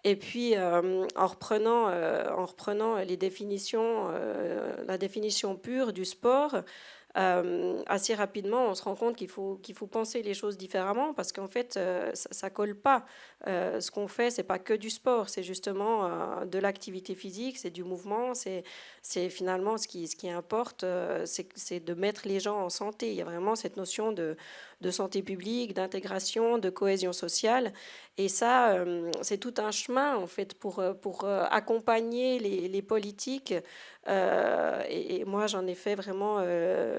Et puis, en reprenant les définitions, la définition pure du sport, assez rapidement, on se rend compte qu'il faut penser les choses différemment parce qu'en fait, ça ne colle pas. Ce qu'on fait, ce n'est pas que du sport, c'est justement de l'activité physique, c'est du mouvement, c'est finalement ce qui importe, c'est de mettre les gens en santé. Il y a vraiment cette notion de santé publique, d'intégration, de cohésion sociale. Et ça, c'est tout un chemin, en fait, pour accompagner les politiques. Et moi, j'en ai fait vraiment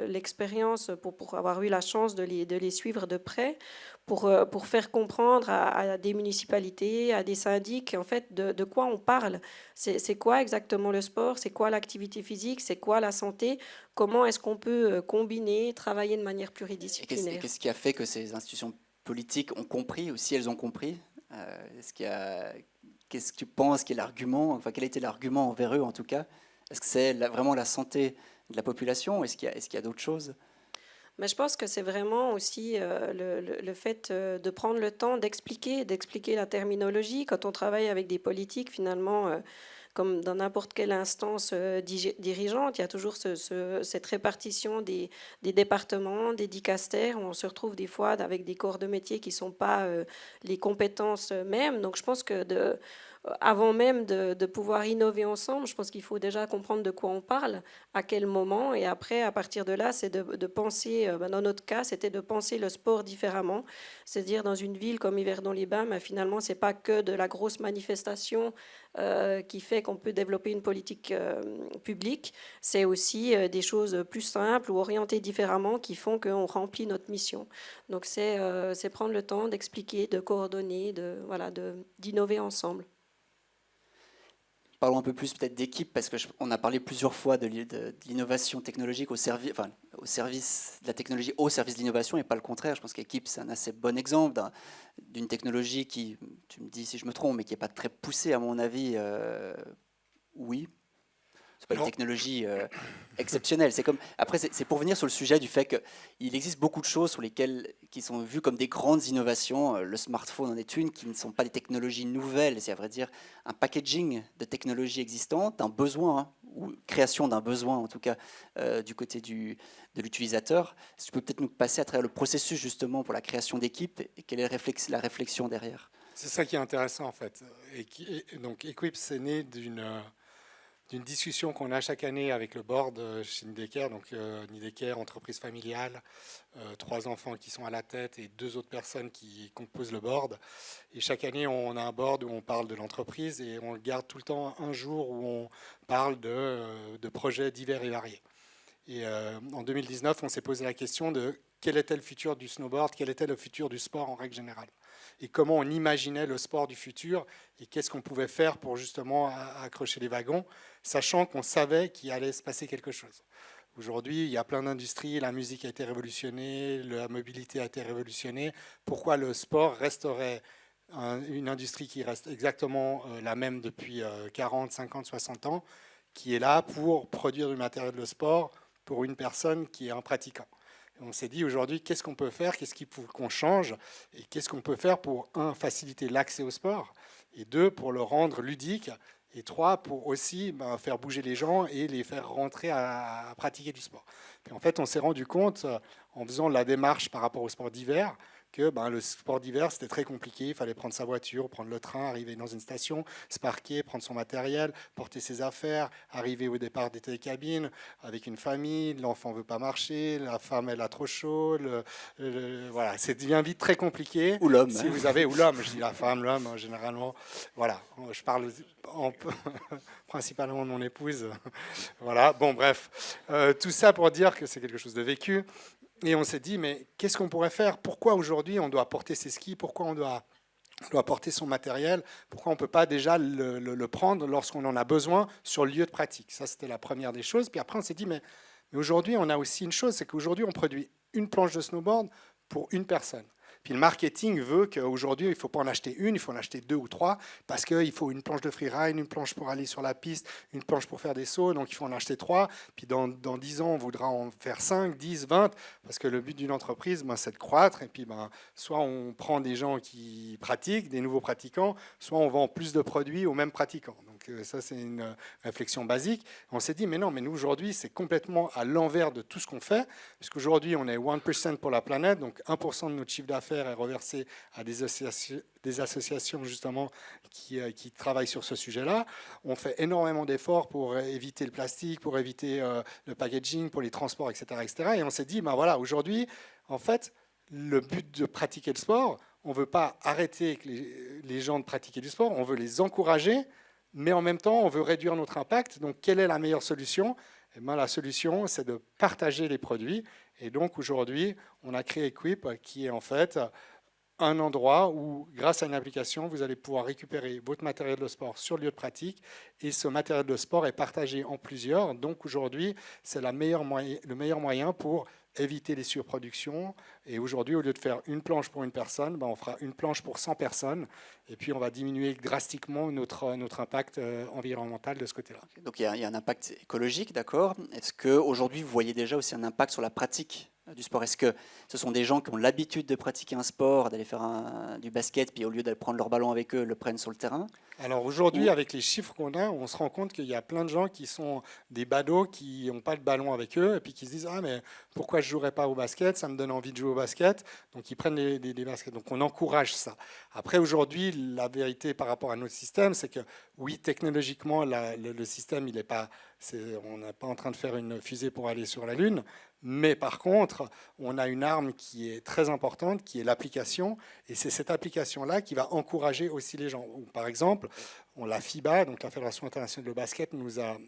l'expérience pour avoir eu la chance de les suivre de près, pour faire comprendre à des municipalités, à des syndics, en fait, de quoi on parle. C'est quoi exactement le sport? C'est quoi l'activité physique? C'est quoi la santé? Comment est-ce qu'on peut combiner, travailler de manière pluridisciplinaire? Et qu'est-ce qui a fait que ces institutions politiques ont compris, ou si elles ont compris? Qu'est-ce que tu penses qui est l'argument? Enfin, quel était l'argument envers eux, en tout cas? Est-ce que c'est vraiment la santé de la population? Est-ce qu'il y a d'autres choses? Mais je pense que c'est vraiment aussi le fait de prendre le temps d'expliquer la terminologie. Quand on travaille avec des politiques, finalement, comme dans n'importe quelle instance dirigeante, il y a toujours cette répartition des départements, des dicastères, où on se retrouve des fois avec des corps de métier qui ne sont pas les compétences mêmes. Donc je pense que avant même de pouvoir innover ensemble, je pense qu'il faut déjà comprendre de quoi on parle, à quel moment, et après, à partir de là, c'est de penser, dans notre cas, c'était de penser le sport différemment, c'est-à-dire dans une ville comme Yverdon-les-Bains, finalement, c'est pas que de la grosse manifestation qui fait qu'on peut développer une politique publique, c'est aussi des choses plus simples ou orientées différemment qui font qu'on remplit notre mission. Donc c'est prendre le temps d'expliquer, de coordonner, d'innover ensemble. Parlons un peu plus peut-être d'équipe, parce qu'on a parlé plusieurs fois de l'innovation technologique au service de la technologie au service de l'innovation, et pas le contraire. Je pense qu'équipe, c'est un assez bon exemple d'une technologie qui, tu me dis si je me trompe, mais qui n'est pas très poussée à mon avis. Oui. C'est pas une technologie exceptionnelle. Après, c'est pour venir sur le sujet du fait qu'il existe beaucoup de choses qui sont vues comme des grandes innovations. Le smartphone en est une, qui ne sont pas des technologies nouvelles. C'est à vrai dire un packaging de technologies existantes, un besoin, ou création d'un besoin en tout cas, du côté de l'utilisateur. Si tu peux peut-être nous passer à travers le processus justement pour la création d'équipes, et quelle est la réflexion derrière? C'est ça qui est intéressant en fait. Donc Equips, c'est né d'une discussion qu'on a chaque année avec le board chez Nidecker, donc Nidecker, entreprise familiale, 3 enfants qui sont à la tête et 2 autres personnes qui composent le board. Et chaque année, on a un board où on parle de l'entreprise et on garde tout le temps un jour où on parle de projets divers et variés. Et en 2019, on s'est posé la question de quel était le futur du snowboard, quel était le futur du sport en règle générale, et comment on imaginait le sport du futur et qu'est-ce qu'on pouvait faire pour justement accrocher les wagons, sachant qu'on savait qu'il allait se passer quelque chose. Aujourd'hui, il y a plein d'industries, la musique a été révolutionnée, la mobilité a été révolutionnée. Pourquoi le sport resterait une industrie qui reste exactement la même depuis 40, 50, 60 ans, qui est là pour produire du matériel de sport pour une personne qui est un pratiquant? On s'est dit aujourd'hui, qu'est-ce qu'on peut faire, qu'est-ce qu'il faut qu'on change, et qu'est-ce qu'on peut faire pour, un, faciliter l'accès au sport, et deux, pour le rendre ludique, et trois, pour aussi faire bouger les gens et les faire rentrer à pratiquer du sport. Et en fait, on s'est rendu compte, en faisant la démarche par rapport au sport d'hiver, que le sport d'hiver, c'était très compliqué. Il fallait prendre sa voiture, prendre le train, arriver dans une station, se parquer, prendre son matériel, porter ses affaires, arriver au départ des télécabines avec une famille. L'enfant ne veut pas marcher, la femme, elle a trop chaud. Voilà, c'est devient vite très compliqué. Ou l'homme. Si vous avez, ou l'homme, je dis la femme, l'homme, généralement. Voilà, je parle principalement de mon épouse. Voilà, bon, bref. Tout ça pour dire que c'est quelque chose de vécu. Et on s'est dit, mais qu'est-ce qu'on pourrait faire? Pourquoi aujourd'hui on doit porter ses skis? Pourquoi on doit porter son matériel? Pourquoi on ne peut pas déjà le prendre lorsqu'on en a besoin sur le lieu de pratique? Ça, c'était la première des choses. Puis après, on s'est dit, mais aujourd'hui, on a aussi une chose, c'est qu'aujourd'hui, on produit une planche de snowboard pour une personne. Puis le marketing veut qu'aujourd'hui, il ne faut pas en acheter une, il faut en acheter 2 ou 3, parce qu'il faut une planche de freeride, une planche pour aller sur la piste, une planche pour faire des sauts, donc il faut en acheter 3. Puis dans 10 ans, on voudra en faire 5, 10, 20, parce que le but d'une entreprise, c'est de croître. Et puis soit on prend des gens qui pratiquent, des nouveaux pratiquants, soit on vend plus de produits aux mêmes pratiquants. Donc ça, c'est une réflexion basique. On s'est dit, mais non, mais nous, aujourd'hui, c'est complètement à l'envers de tout ce qu'on fait, puisqu'aujourd'hui, on est 1% pour la planète, donc 1% de notre chiffre d'affaires est reversé à des associations justement qui travaillent sur ce sujet-là. On fait énormément d'efforts pour éviter le plastique, pour éviter le packaging, pour les transports, etc., etc. Et on s'est dit, voilà, aujourd'hui, en fait, le but de pratiquer le sport, on ne veut pas arrêter les gens de pratiquer du sport, on veut les encourager, mais en même temps, on veut réduire notre impact. Donc, quelle est la meilleure solution? La solution, c'est de partager les produits. Et donc, aujourd'hui, on a créé Equip, qui est en fait un endroit où, grâce à une application, vous allez pouvoir récupérer votre matériel de sport sur le lieu de pratique. Et ce matériel de sport est partagé en plusieurs. Donc, aujourd'hui, c'est le meilleur moyen pour éviter les surproductions. Et aujourd'hui, au lieu de faire une planche pour une personne, on fera une planche pour 100 personnes. Et puis, on va diminuer drastiquement notre impact environnemental de ce côté-là. Donc, il y a un impact écologique, d'accord. Est-ce qu'aujourd'hui, vous voyez déjà aussi un impact sur la pratique du sport? Est-ce que ce sont des gens qui ont l'habitude de pratiquer un sport, d'aller faire du basket, puis au lieu d'aller prendre leur ballon avec eux, le prennent sur le terrain? Alors aujourd'hui, avec les chiffres qu'on a, on se rend compte qu'il y a plein de gens qui sont des badauds, qui n'ont pas de ballon avec eux, et puis qui se disent « Ah, mais pourquoi je ne jouerais pas au basket? Ça me donne envie de jouer au basket. » Donc ils prennent des baskets. Donc on encourage ça. Après, aujourd'hui, la vérité par rapport à notre système, c'est que oui, technologiquement, le système, il n'est pas... on n'est pas en train de faire une fusée pour aller sur la Lune. Mais par contre, on a une arme qui est très importante, qui est l'application. Et c'est cette application-là qui va encourager aussi les gens. Par exemple, la FIBA, donc la Fédération internationale de basket, nous a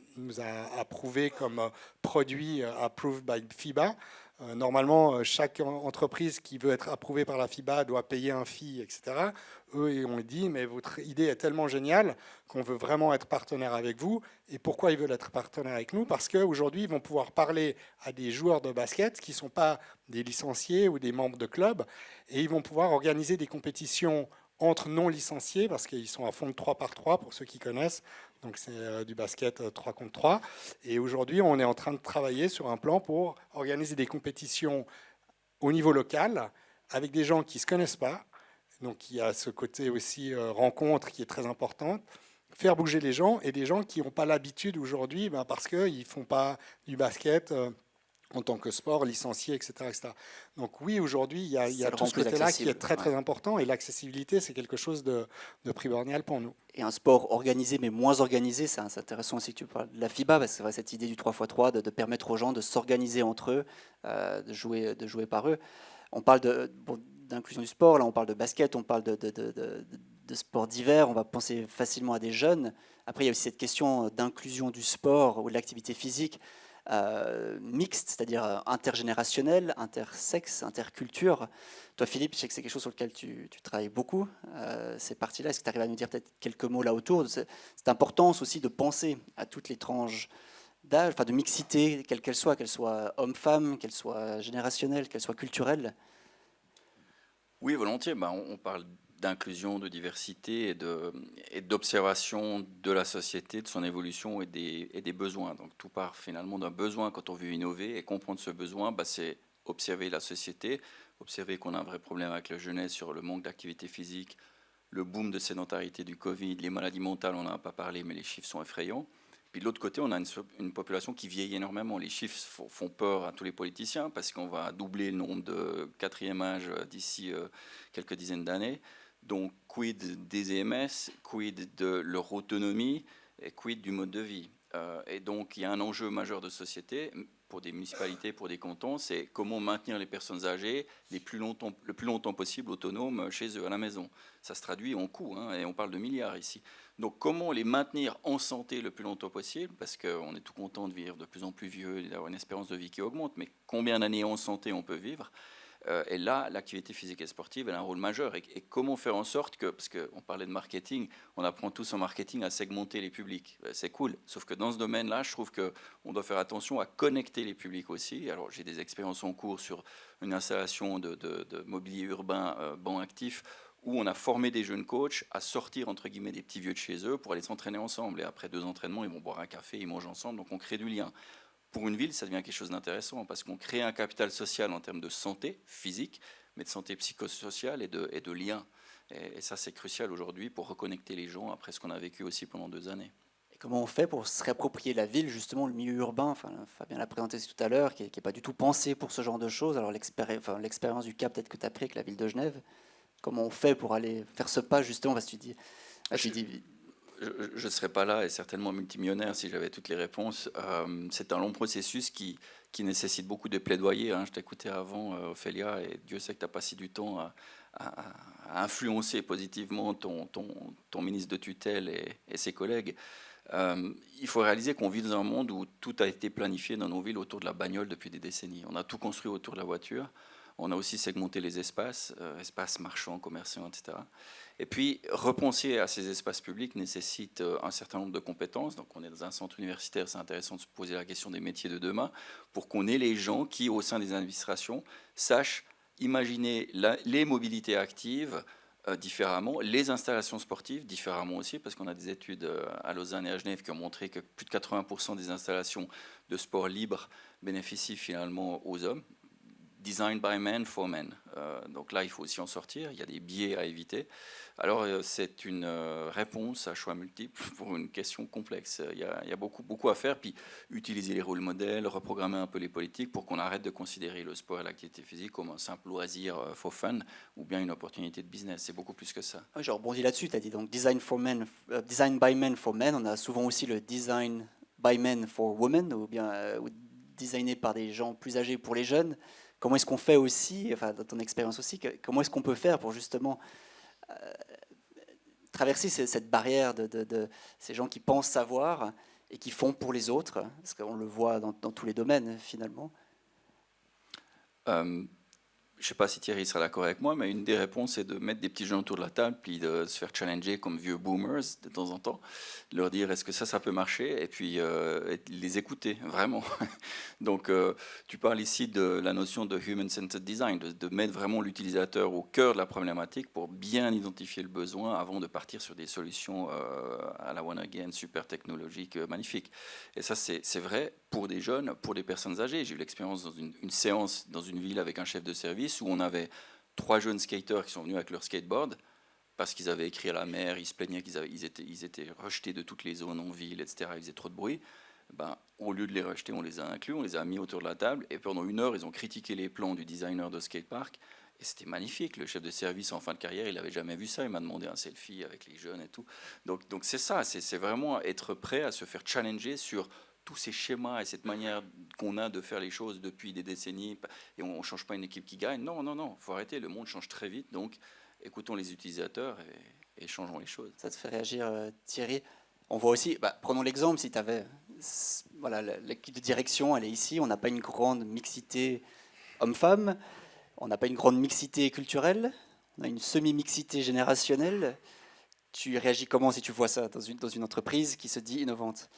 approuvé comme produit approved by FIBA. Normalement, chaque entreprise qui veut être approuvée par la FIBA doit payer un fee, etc. Eux, ils ont dit, mais votre idée est tellement géniale qu'on veut vraiment être partenaire avec vous. Et pourquoi ils veulent être partenaire avec nous? Parce qu'aujourd'hui, ils vont pouvoir parler à des joueurs de basket qui ne sont pas des licenciés ou des membres de clubs. Et ils vont pouvoir organiser des compétitions entre non licenciés, parce qu'ils sont à fond de 3 par 3, pour ceux qui connaissent. Donc c'est du basket 3 contre 3. Et aujourd'hui, on est en train de travailler sur un plan pour organiser des compétitions au niveau local, avec des gens qui ne se connaissent pas. Donc il y a ce côté aussi rencontre qui est très important. Faire bouger les gens, et des gens qui n'ont pas l'habitude aujourd'hui, parce qu'ils ne font pas du basket en tant que sport, licencié, etc. etc. Donc oui, aujourd'hui, il y a tout ce côté-là qui est très, très important. Et l'accessibilité, c'est quelque chose de primordial pour nous. Et un sport organisé, mais moins organisé, c'est intéressant aussi que tu parles de la FIBA, parce que c'est vrai, cette idée du 3x3, de permettre aux gens de s'organiser entre eux, de jouer par eux. On parle d'inclusion du sport, là on parle de basket, on parle de sport d'hiver, on va penser facilement à des jeunes. Après, il y a aussi cette question d'inclusion du sport ou de l'activité physique mixte, c'est-à-dire intergénérationnelle, intersexe, interculture. Toi, Philippe, je sais que c'est quelque chose sur lequel tu travailles beaucoup, ces parties-là. Est-ce que tu arrives à nous dire peut-être quelques mots là autour de cette importance aussi de penser à toutes les tranches d'âge, enfin de mixité, quelle qu'elle soit homme-femme, qu'elle soit générationnelle, qu'elle soit culturelle? Oui, volontiers. On parle d'inclusion, de diversité et d'observation de la société, de son évolution et des besoins. Donc tout part finalement d'un besoin quand on veut innover, et comprendre ce besoin, c'est observer la société, observer qu'on a un vrai problème avec la jeunesse sur le manque d'activité physique, le boom de sédentarité du Covid, les maladies mentales, on n'en a pas parlé, mais les chiffres sont effrayants. Puis de l'autre côté, on a une population qui vieillit énormément. Les chiffres font peur à tous les politiciens parce qu'on va doubler le nombre de quatrième âge d'ici quelques dizaines d'années. Donc, quid des EMS, quid de leur autonomie et quid du mode de vie. Et donc, il y a un enjeu majeur de société pour des municipalités, pour des cantons, c'est comment maintenir les personnes âgées le plus longtemps possible autonomes chez eux, à la maison. Ça se traduit en coûts, hein, et on parle de milliards ici. Donc, comment les maintenir en santé le plus longtemps possible, parce qu'on est tout content de vivre de plus en plus vieux et d'avoir une espérance de vie qui augmente, mais combien d'années en santé on peut vivre? Et là, l'activité physique et sportive, elle a un rôle majeur. Et comment faire en sorte que, parce qu'on parlait de marketing, on apprend tous en marketing à segmenter les publics. C'est cool. Sauf que dans ce domaine-là, je trouve qu'on doit faire attention à connecter les publics aussi. Alors, j'ai des expériences en cours sur une installation de mobilier urbain banc actif où on a formé des jeunes coachs à sortir, entre guillemets, des petits vieux de chez eux pour aller s'entraîner ensemble. Et après 2 entraînements, ils vont boire un café, ils mangent ensemble. Donc, on crée du lien. Pour une ville, ça devient quelque chose d'intéressant parce qu'on crée un capital social en termes de santé physique, mais de santé psychosociale et de lien. Et ça, c'est crucial aujourd'hui pour reconnecter les gens après ce qu'on a vécu aussi pendant 2 années. Et comment on fait pour se réapproprier la ville, justement, le milieu urbain, enfin, Fabien l'a présenté tout à l'heure, qui n'est pas du tout pensé pour ce genre de choses. Alors l'expérience du cas peut-être que tu as pris avec la ville de Genève, comment on fait pour aller faire ce pas, justement, parce que tu dis... Je ne serais pas là et certainement multimillionnaire si j'avais toutes les réponses. C'est un long processus qui nécessite beaucoup de plaidoyer. Hein. Je t'écoutais avant, Ophélia, et Dieu sait que tu as passé du temps à influencer positivement ton ministre de tutelle et ses collègues. Il faut réaliser qu'on vit dans un monde où tout a été planifié dans nos villes autour de la bagnole depuis des décennies. On a tout construit autour de la voiture. On a aussi segmenté les espaces marchands, commerciaux, etc. Et puis, repenser à ces espaces publics nécessite un certain nombre de compétences. Donc, on est dans un centre universitaire, c'est intéressant de se poser la question des métiers de demain pour qu'on ait les gens qui, au sein des administrations, sachent imaginer les mobilités actives différemment, les installations sportives différemment aussi, parce qu'on a des études à Lausanne et à Genève qui ont montré que plus de 80% des installations de sport libre bénéficient finalement aux hommes. Design by men for men. Donc là, il faut aussi en sortir. Il y a des biais à éviter. Alors, c'est une réponse à choix multiples pour une question complexe. Il y a beaucoup à faire. Puis, utiliser les rôles modèles, reprogrammer un peu les politiques pour qu'on arrête de considérer le sport et l'activité physique comme un simple loisir for fun ou bien une opportunité de business. C'est beaucoup plus que ça. Oui, je rebondis là-dessus. Tu as dit donc design by men for men. On a souvent aussi le design by men for women, ou bien designé par des gens plus âgés pour les jeunes. Comment est-ce qu'on fait aussi, enfin dans ton expérience aussi, comment est-ce qu'on peut faire pour justement traverser cette barrière de ces gens qui pensent savoir et qui font pour les autres, parce qu'on le voit dans tous les domaines finalement. Je ne sais pas si Thierry sera d'accord avec moi, mais une des réponses, c'est de mettre des petits gens autour de la table, puis de se faire challenger comme vieux boomers de temps en temps, de leur dire est-ce que ça peut marcher, et puis les écouter, vraiment. Donc, tu parles ici de la notion de human-centered design, de mettre vraiment l'utilisateur au cœur de la problématique pour bien identifier le besoin avant de partir sur des solutions à la one again, super technologiques, magnifiques. Et ça, c'est vrai pour des jeunes, pour des personnes âgées. J'ai eu l'expérience dans une séance dans une ville avec un chef de service où on avait 3 jeunes skateurs qui sont venus avec leur skateboard parce qu'ils avaient écrit à la maire, ils se plaignaient qu'ils étaient rejetés de toutes les zones en ville, etc. Ils faisaient trop de bruit. Ben, au lieu de les rejeter, on les a inclus, on les a mis autour de la table et pendant 1 heure, ils ont critiqué les plans du designer de skatepark et c'était magnifique. Le chef de service en fin de carrière, il n'avait jamais vu ça. Il m'a demandé un selfie avec les jeunes et tout. Donc c'est ça, c'est vraiment être prêt à se faire challenger sur tous ces schémas et cette manière qu'on a de faire les choses depuis des décennies, et on ne change pas une équipe qui gagne. Non, il faut arrêter, le monde change très vite, donc écoutons les utilisateurs et changeons les choses. Ça te fait réagir, Thierry? On voit aussi, prenons l'exemple, si tu avais... Voilà, l'équipe de direction, elle est ici, on n'a pas une grande mixité homme-femme, on n'a pas une grande mixité culturelle, on a une semi-mixité générationnelle. Tu réagis comment si tu vois ça dans une entreprise qui se dit innovante?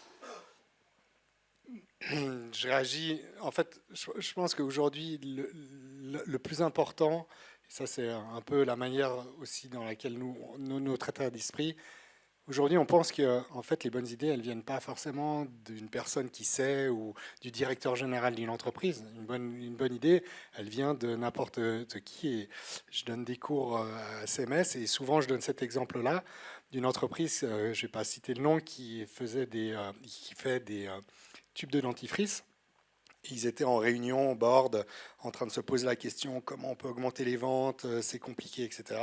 Je réagis. En fait, je pense qu'aujourd'hui, le plus important, et ça c'est un peu la manière aussi dans laquelle notre état d'esprit, Aujourd'hui, on pense que en fait, les bonnes idées, elles ne viennent pas forcément d'une personne qui sait ou du directeur général d'une entreprise. Une bonne idée, elle vient de n'importe qui. Et je donne des cours à CMS et souvent, je donne cet exemple-là d'une entreprise, je ne vais pas citer le nom, qui fait des tubes de dentifrice. Ils étaient en réunion au board, en train de se poser la question comment on peut augmenter les ventes, c'est compliqué, etc.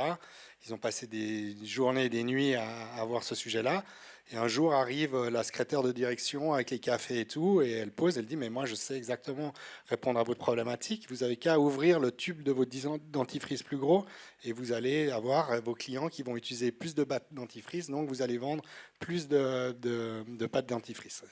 Ils ont passé des journées et des nuits à voir ce sujet-là. Et un jour arrive la secrétaire de direction avec les cafés et tout, et elle pose, elle dit, mais moi je sais exactement répondre à votre problématique. Vous avez qu'à ouvrir le tube de votre dentifrice plus gros, et vous allez avoir vos clients qui vont utiliser plus de pâtes dentifrice, donc vous allez vendre plus de pâtes dentifrice.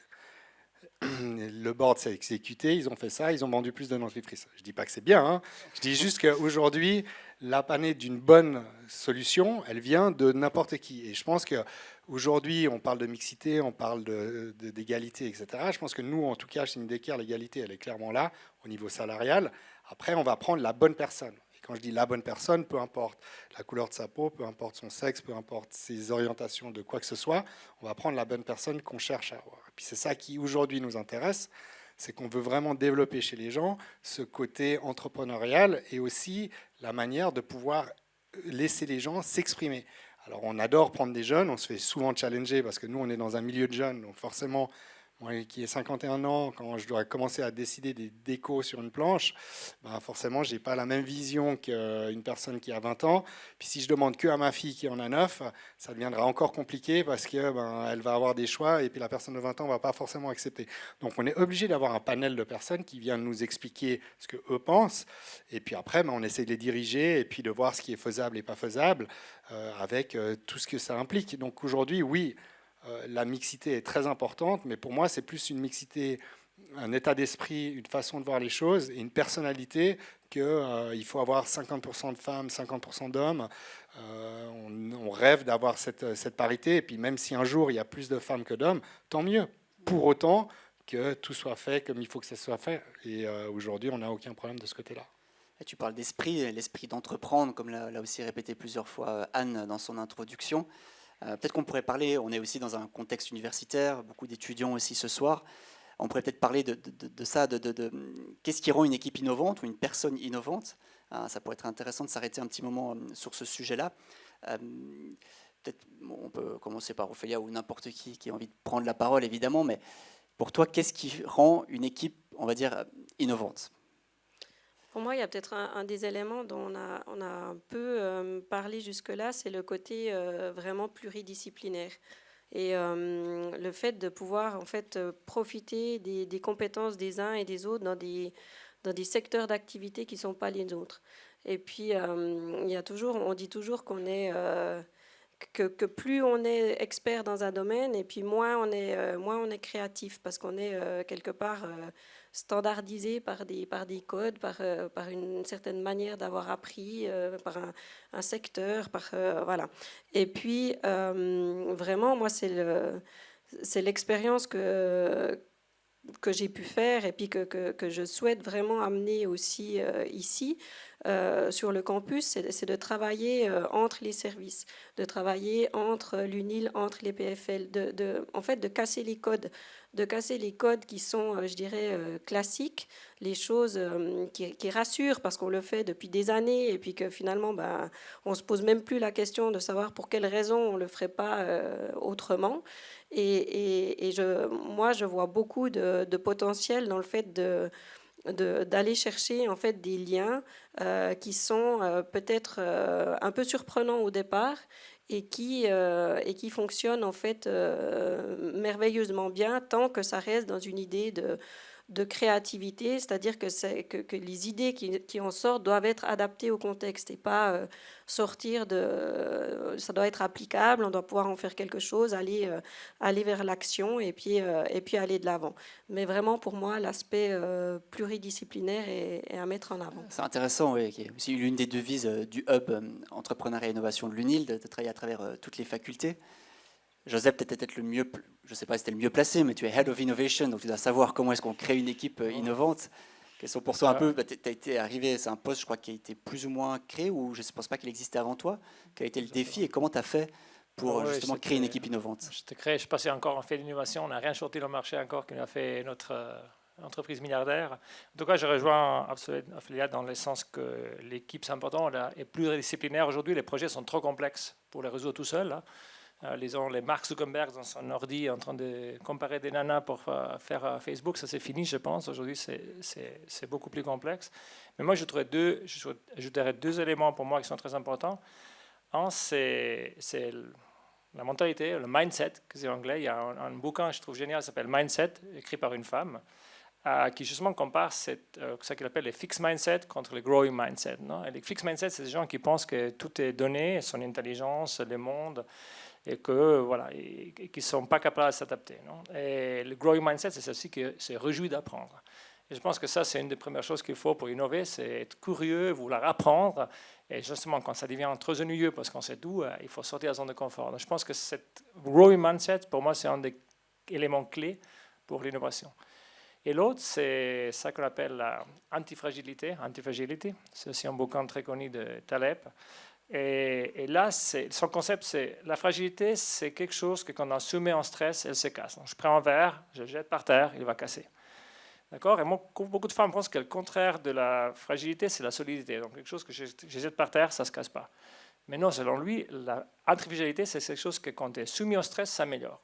Le board s'est exécuté, ils ont fait ça, ils ont vendu plus de dentifrice. Je ne dis pas que c'est bien, hein. Je dis juste qu'aujourd'hui, la panée d'une bonne solution, elle vient de n'importe qui. Et je pense qu'aujourd'hui, on parle de mixité, on parle d'égalité, etc. Je pense que nous, en tout cas, chez Indecker, l'égalité, elle est clairement là, au niveau salarial. Après, on va prendre la bonne personne. Et quand je dis la bonne personne, peu importe la couleur de sa peau, peu importe son sexe, peu importe ses orientations de quoi que ce soit, on va prendre la bonne personne qu'on cherche à avoir. Et puis c'est ça qui, aujourd'hui, nous intéresse, c'est qu'on veut vraiment développer chez les gens ce côté entrepreneurial et aussi la manière de pouvoir laisser les gens s'exprimer. Alors on adore prendre des jeunes, on se fait souvent challenger parce que nous on est dans un milieu de jeunes, donc forcément, moi qui ai 51 ans, quand je dois commencer à décider des décos sur une planche, ben forcément, je n'ai pas la même vision qu'une personne qui a 20 ans. Puis si je demande que à ma fille qui en a 9, ça deviendra encore compliqué parce que elle va avoir des choix et puis la personne de 20 ans ne va pas forcément accepter. Donc on est obligé d'avoir un panel de personnes qui viennent nous expliquer ce qu'eux pensent. Et puis après, on essaie de les diriger et puis de voir ce qui est faisable et pas faisable avec tout ce que ça implique. Donc aujourd'hui, oui, la mixité est très importante, mais pour moi, c'est plus une mixité, un état d'esprit, une façon de voir les choses et une personnalité qu'il faut avoir 50% de femmes, 50% d'hommes. On rêve d'avoir cette parité, et puis même si un jour il y a plus de femmes que d'hommes, tant mieux. Pour autant que tout soit fait comme il faut que ça soit fait. Et aujourd'hui, on n'a aucun problème de ce côté-là. Et tu parles d'esprit, l'esprit d'entreprendre, comme l'a aussi répété plusieurs fois Anne dans son introduction. Peut-être qu'on pourrait parler, on est aussi dans un contexte universitaire, beaucoup d'étudiants aussi ce soir, on pourrait peut-être parler de ça, qu'est-ce qui rend une équipe innovante ou une personne innovante. Ça pourrait être intéressant de s'arrêter un petit moment sur ce sujet-là. Peut-être on peut commencer par Ophélia ou n'importe qui a envie de prendre la parole, évidemment, mais pour toi, qu'est-ce qui rend une équipe, on va dire, innovante ? Pour moi, il y a peut-être un des éléments dont on a un peu parlé jusque-là, c'est le côté vraiment pluridisciplinaire. Et le fait de pouvoir en fait profiter des compétences des uns et des autres dans des secteurs d'activité qui ne sont pas les nôtres. Et puis, on dit toujours qu'on est... Que plus on est expert dans un domaine, et puis moins on est créatif, parce qu'on est quelque part standardisé par des codes, par une certaine manière d'avoir appris, par un secteur, voilà. Et puis, vraiment, moi, c'est l'expérience que j'ai pu faire et puis que je souhaite vraiment amener aussi ici sur le campus, c'est de travailler entre les services, de travailler entre l'UNIL, entre les PFL, en fait de casser les codes qui sont, je dirais, classiques, les choses qui rassurent parce qu'on le fait depuis des années et puis que finalement, on ne se pose même plus la question de savoir pour quelles raisons on ne le ferait pas autrement. Et moi, je vois beaucoup de potentiel dans le fait d'aller chercher en fait des liens qui sont peut-être un peu surprenants au départ et qui fonctionnent en fait merveilleusement bien tant que ça reste dans une idée de créativité, c'est-à-dire que les idées qui en sortent doivent être adaptées au contexte et pas sortir ça doit être applicable, on doit pouvoir en faire quelque chose, aller vers l'action et puis aller de l'avant. Mais vraiment, pour moi, l'aspect pluridisciplinaire est à mettre en avant. C'est intéressant, oui, qui est aussi l'une des devises du hub entrepreneuriat et innovation de l'UNIL, de travailler à travers toutes les facultés. Joseph, peut-être le mieux, je ne sais pas si c'était le mieux placé, mais tu es Head of Innovation, donc tu dois savoir comment est-ce qu'on crée une équipe innovante. Quels sont pour toi un peu, tu as été arrivé, c'est un poste, je crois, qui a été plus ou moins créé, ou je ne pense pas qu'il existait avant toi. Quel a été le défi et comment tu as fait pour Oui, justement créer une équipe innovante? Je suis passé encore en fait d'innovation. On n'a rien sorti dans le marché encore qui nous a fait notre entreprise milliardaire. En tout cas, je rejoins Ophelia dans le sens que l'équipe, c'est important, elle est pluridisciplinaire. Aujourd'hui, les projets sont trop complexes pour les réseaux tout seuls. Hein. Les Mark Zuckerberg dans son ordi en train de comparer des nanas pour faire Facebook, ça c'est fini, je pense. Aujourd'hui, c'est beaucoup plus complexe. Mais moi, j'ajouterais deux éléments pour moi qui sont très importants. Un, c'est la mentalité, le mindset, que c'est anglais. Il y a un bouquin que je trouve génial, qui s'appelle Mindset, écrit par une femme, qui justement compare ce qu'il appelle les fixed mindset contre les growing mindset. Non? Et les fixed mindset, c'est des gens qui pensent que tout est donné, son intelligence, le monde, et que voilà, et qui ne sont pas capables de s'adapter. Et le growing mindset, c'est ceci qui se réjouit d'apprendre. Et je pense que ça, c'est une des premières choses qu'il faut pour innover, c'est être curieux, vouloir apprendre. Et justement, quand ça devient trop ennuyeux parce qu'on sait tout, il faut sortir de la zone de confort. Donc, je pense que cette growing mindset, pour moi, c'est un des éléments clés pour l'innovation. Et l'autre, c'est ça qu'on appelle l'antifragilité. Antifragility, c'est aussi un bouquin très connu de Taleb. Et là, son concept, c'est la fragilité, c'est quelque chose que quand on soumet en stress, elle se casse. Donc, je prends un verre, je le jette par terre, il va casser. D'accord? Et moi, beaucoup de femmes pensent que le contraire de la fragilité, c'est la solidité. Donc, quelque chose que je jette par terre, ça ne se casse pas. Mais non, selon lui, la antifragilité, c'est quelque chose que quand tu es soumis au stress, ça s'améliore.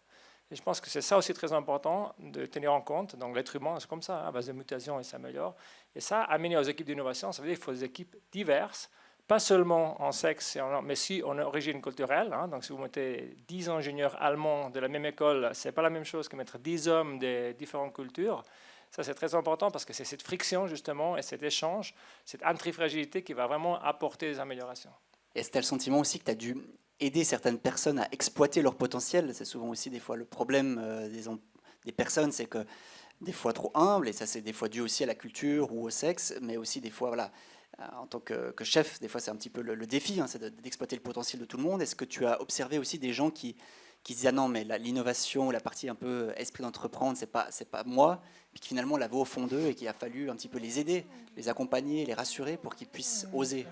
Et je pense que c'est ça aussi très important de tenir en compte. Donc, l'être humain, c'est comme ça, à base de mutations, il s'améliore. Et ça, amener aux équipes d'innovation, ça veut dire qu'il faut des équipes diverses, pas seulement en sexe, mais aussi en origine culturelle. Hein. Donc, si vous mettez 10 ingénieurs allemands de la même école, ce n'est pas la même chose que mettre 10 hommes de différentes cultures. Ça, c'est très important parce que c'est cette friction, justement, et cet échange, cette antifragilité qui va vraiment apporter des améliorations. Est-ce que tu as le sentiment aussi que tu as dû aider certaines personnes à exploiter leur potentiel? C'est souvent aussi des fois le problème des personnes, c'est que des fois trop humbles, et ça c'est des fois dû aussi à la culture ou au sexe, mais aussi des fois, voilà, en tant que chef, des fois c'est un petit peu le défi, hein, c'est d'exploiter le potentiel de tout le monde. Est-ce que tu as observé aussi des gens qui disent ah non, mais l'innovation, la partie un peu esprit d'entreprendre, c'est pas moi, puis qui finalement la vaut au fond d'eux et qu'il a fallu un petit peu les aider, les accompagner, les rassurer pour qu'ils puissent oser?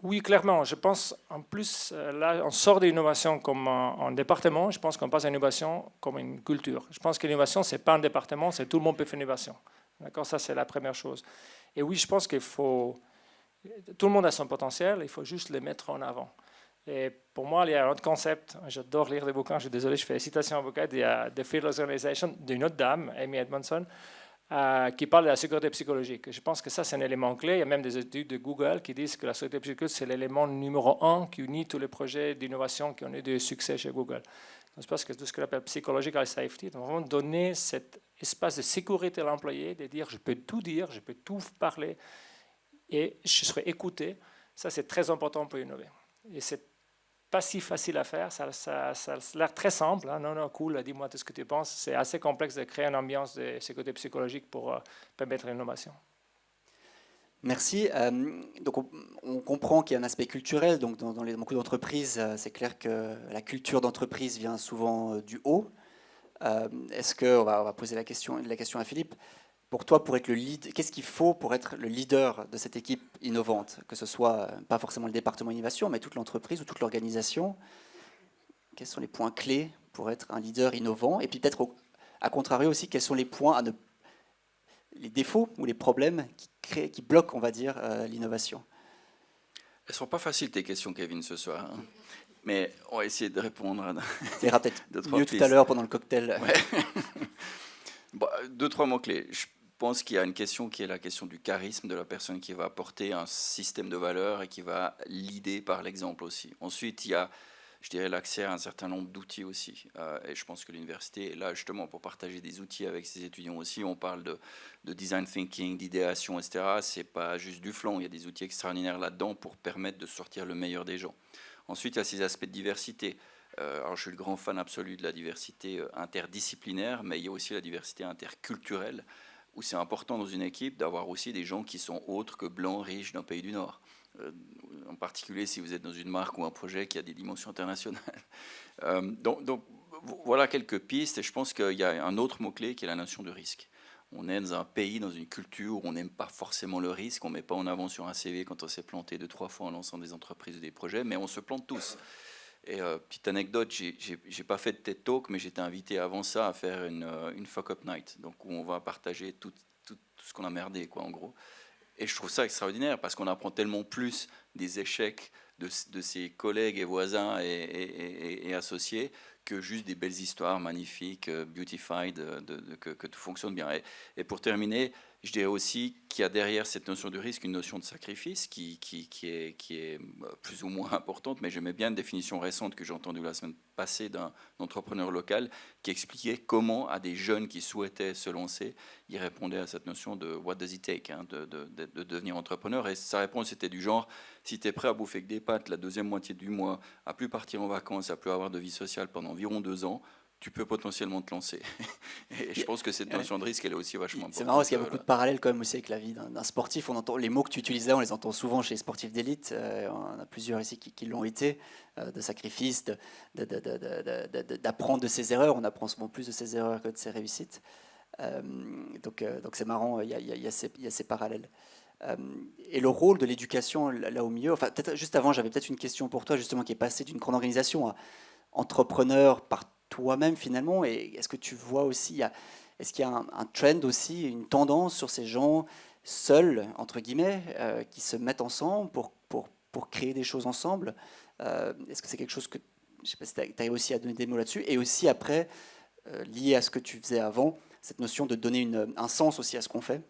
Oui, clairement. Je pense, en plus, là, on sort de l'innovation comme un département. Je pense qu'on passe à l'innovation comme une culture. Je pense que l'innovation, ce n'est pas un département, c'est tout le monde peut faire l'innovation. D'accord? Ça, c'est la première chose. Et oui, je pense qu'il faut... Tout le monde a son potentiel, il faut juste le mettre en avant. Et pour moi, il y a un autre concept. J'adore lire des bouquins. Je suis désolé, je fais citation avocate. Il y a The Fearless Organization d'une autre dame, Amy Edmondson, qui parle de la sécurité psychologique. Je pense que ça, c'est un élément clé. Il y a même des études de Google qui disent que la sécurité psychologique, c'est l'élément numéro 1 qui unit tous les projets d'innovation qui ont eu du succès chez Google. Donc, je pense que tout ce qu'on appelle psychological safety, donc vraiment donner cet espace de sécurité à l'employé, de dire je peux tout parler et je serai écouté. Ça, c'est très important pour innover. Et c'est pas si facile à faire, ça a l'air très simple, hein? Non, cool, dis-moi tout ce que tu penses. C'est assez complexe de créer une ambiance de sécurité psychologique pour permettre l'innovation. Merci. Donc on comprend qu'il y a un aspect culturel. Donc dans beaucoup d'entreprises, c'est clair que la culture d'entreprise vient souvent du haut. Est-ce que on va poser la question à Philippe. Pour toi, pour être le lead, qu'est-ce qu'il faut pour être le leader de cette équipe innovante, que ce soit pas forcément le département innovation, mais toute l'entreprise ou toute l'organisation? Quels sont les points clés pour être un leader innovant? Et puis peut-être, à contrario aussi, quels sont les points, les défauts ou les problèmes qui bloquent, on va dire, l'innovation? Elles ne sont pas faciles tes questions, Kevin, ce soir. Hein. Mais on va essayer de répondre à ça ira peut-être mieux tout à l'heure pendant le cocktail. Ouais. Bon, 2-3 mots-clés. Je pense qu'il y a une question qui est la question du charisme de la personne qui va apporter un système de valeurs et qui va leader par l'exemple aussi. Ensuite, il y a, je dirais, l'accès à un certain nombre d'outils aussi. Et je pense que l'université est là justement pour partager des outils avec ses étudiants aussi. On parle de design thinking, d'idéation, etc. C'est pas juste du flanc. Il y a des outils extraordinaires là-dedans pour permettre de sortir le meilleur des gens. Ensuite, il y a ces aspects de diversité. Alors, je suis le grand fan absolu de la diversité interdisciplinaire, mais il y a aussi la diversité interculturelle, où c'est important dans une équipe d'avoir aussi des gens qui sont autres que blancs, riches d'un pays du Nord. En particulier si vous êtes dans une marque ou un projet qui a des dimensions internationales. Donc, voilà quelques pistes, et je pense qu'il y a un autre mot-clé qui est la notion de risque. On est dans un pays, dans une culture où on n'aime pas forcément le risque, on ne met pas en avant sur un CV quand on s'est planté 2-3 fois en lançant des entreprises ou des projets, mais on se plante tous. Et petite anecdote, j'ai pas fait de TED Talk, mais j'étais invité avant ça à faire une fuck up night, donc où on va partager tout ce qu'on a merdé, quoi, en gros. Et je trouve ça extraordinaire parce qu'on apprend tellement plus des échecs de ses collègues et voisins et associés que juste des belles histoires magnifiques, beautified, que tout fonctionne bien. Et pour terminer, je dirais aussi qu'il y a derrière cette notion de risque une notion de sacrifice qui est plus ou moins importante, mais j'aimais bien une définition récente que j'ai entendue la semaine passée d'un entrepreneur local qui expliquait comment, à des jeunes qui souhaitaient se lancer, il répondait à cette notion de « what does it take hein, ?» de devenir entrepreneur. Et sa réponse était du genre « si tu es prêt à bouffer que des pâtes la deuxième moitié du mois, à plus partir en vacances, à plus avoir de vie sociale pendant environ 2 ans, tu peux potentiellement te lancer. » Et je pense que cette notion de risque, elle est aussi vachement importante. C'est marrant parce qu'il y a beaucoup de parallèles quand même aussi avec la vie d'un sportif. On entend les mots que tu utilisais, on les entend souvent chez les sportifs d'élite. On a plusieurs ici qui l'ont été, de sacrifice, d'apprendre de ses erreurs. On apprend souvent plus de ses erreurs que de ses réussites. Donc c'est marrant, il y a ces parallèles. Et le rôle de l'éducation là au milieu. Enfin, peut-être juste avant, j'avais peut-être une question pour toi justement qui est passée d'une grande organisation à entrepreneur par toi-même finalement. Et est-ce que tu vois aussi, est-ce qu'il y a un trend aussi, une tendance sur ces gens seuls, entre guillemets, qui se mettent ensemble pour créer des choses ensemble? Est-ce que c'est quelque chose que, je ne sais pas si tu as aussi à donner des mots là-dessus, et aussi après, lié à ce que tu faisais avant, cette notion de donner un sens aussi à ce qu'on fait?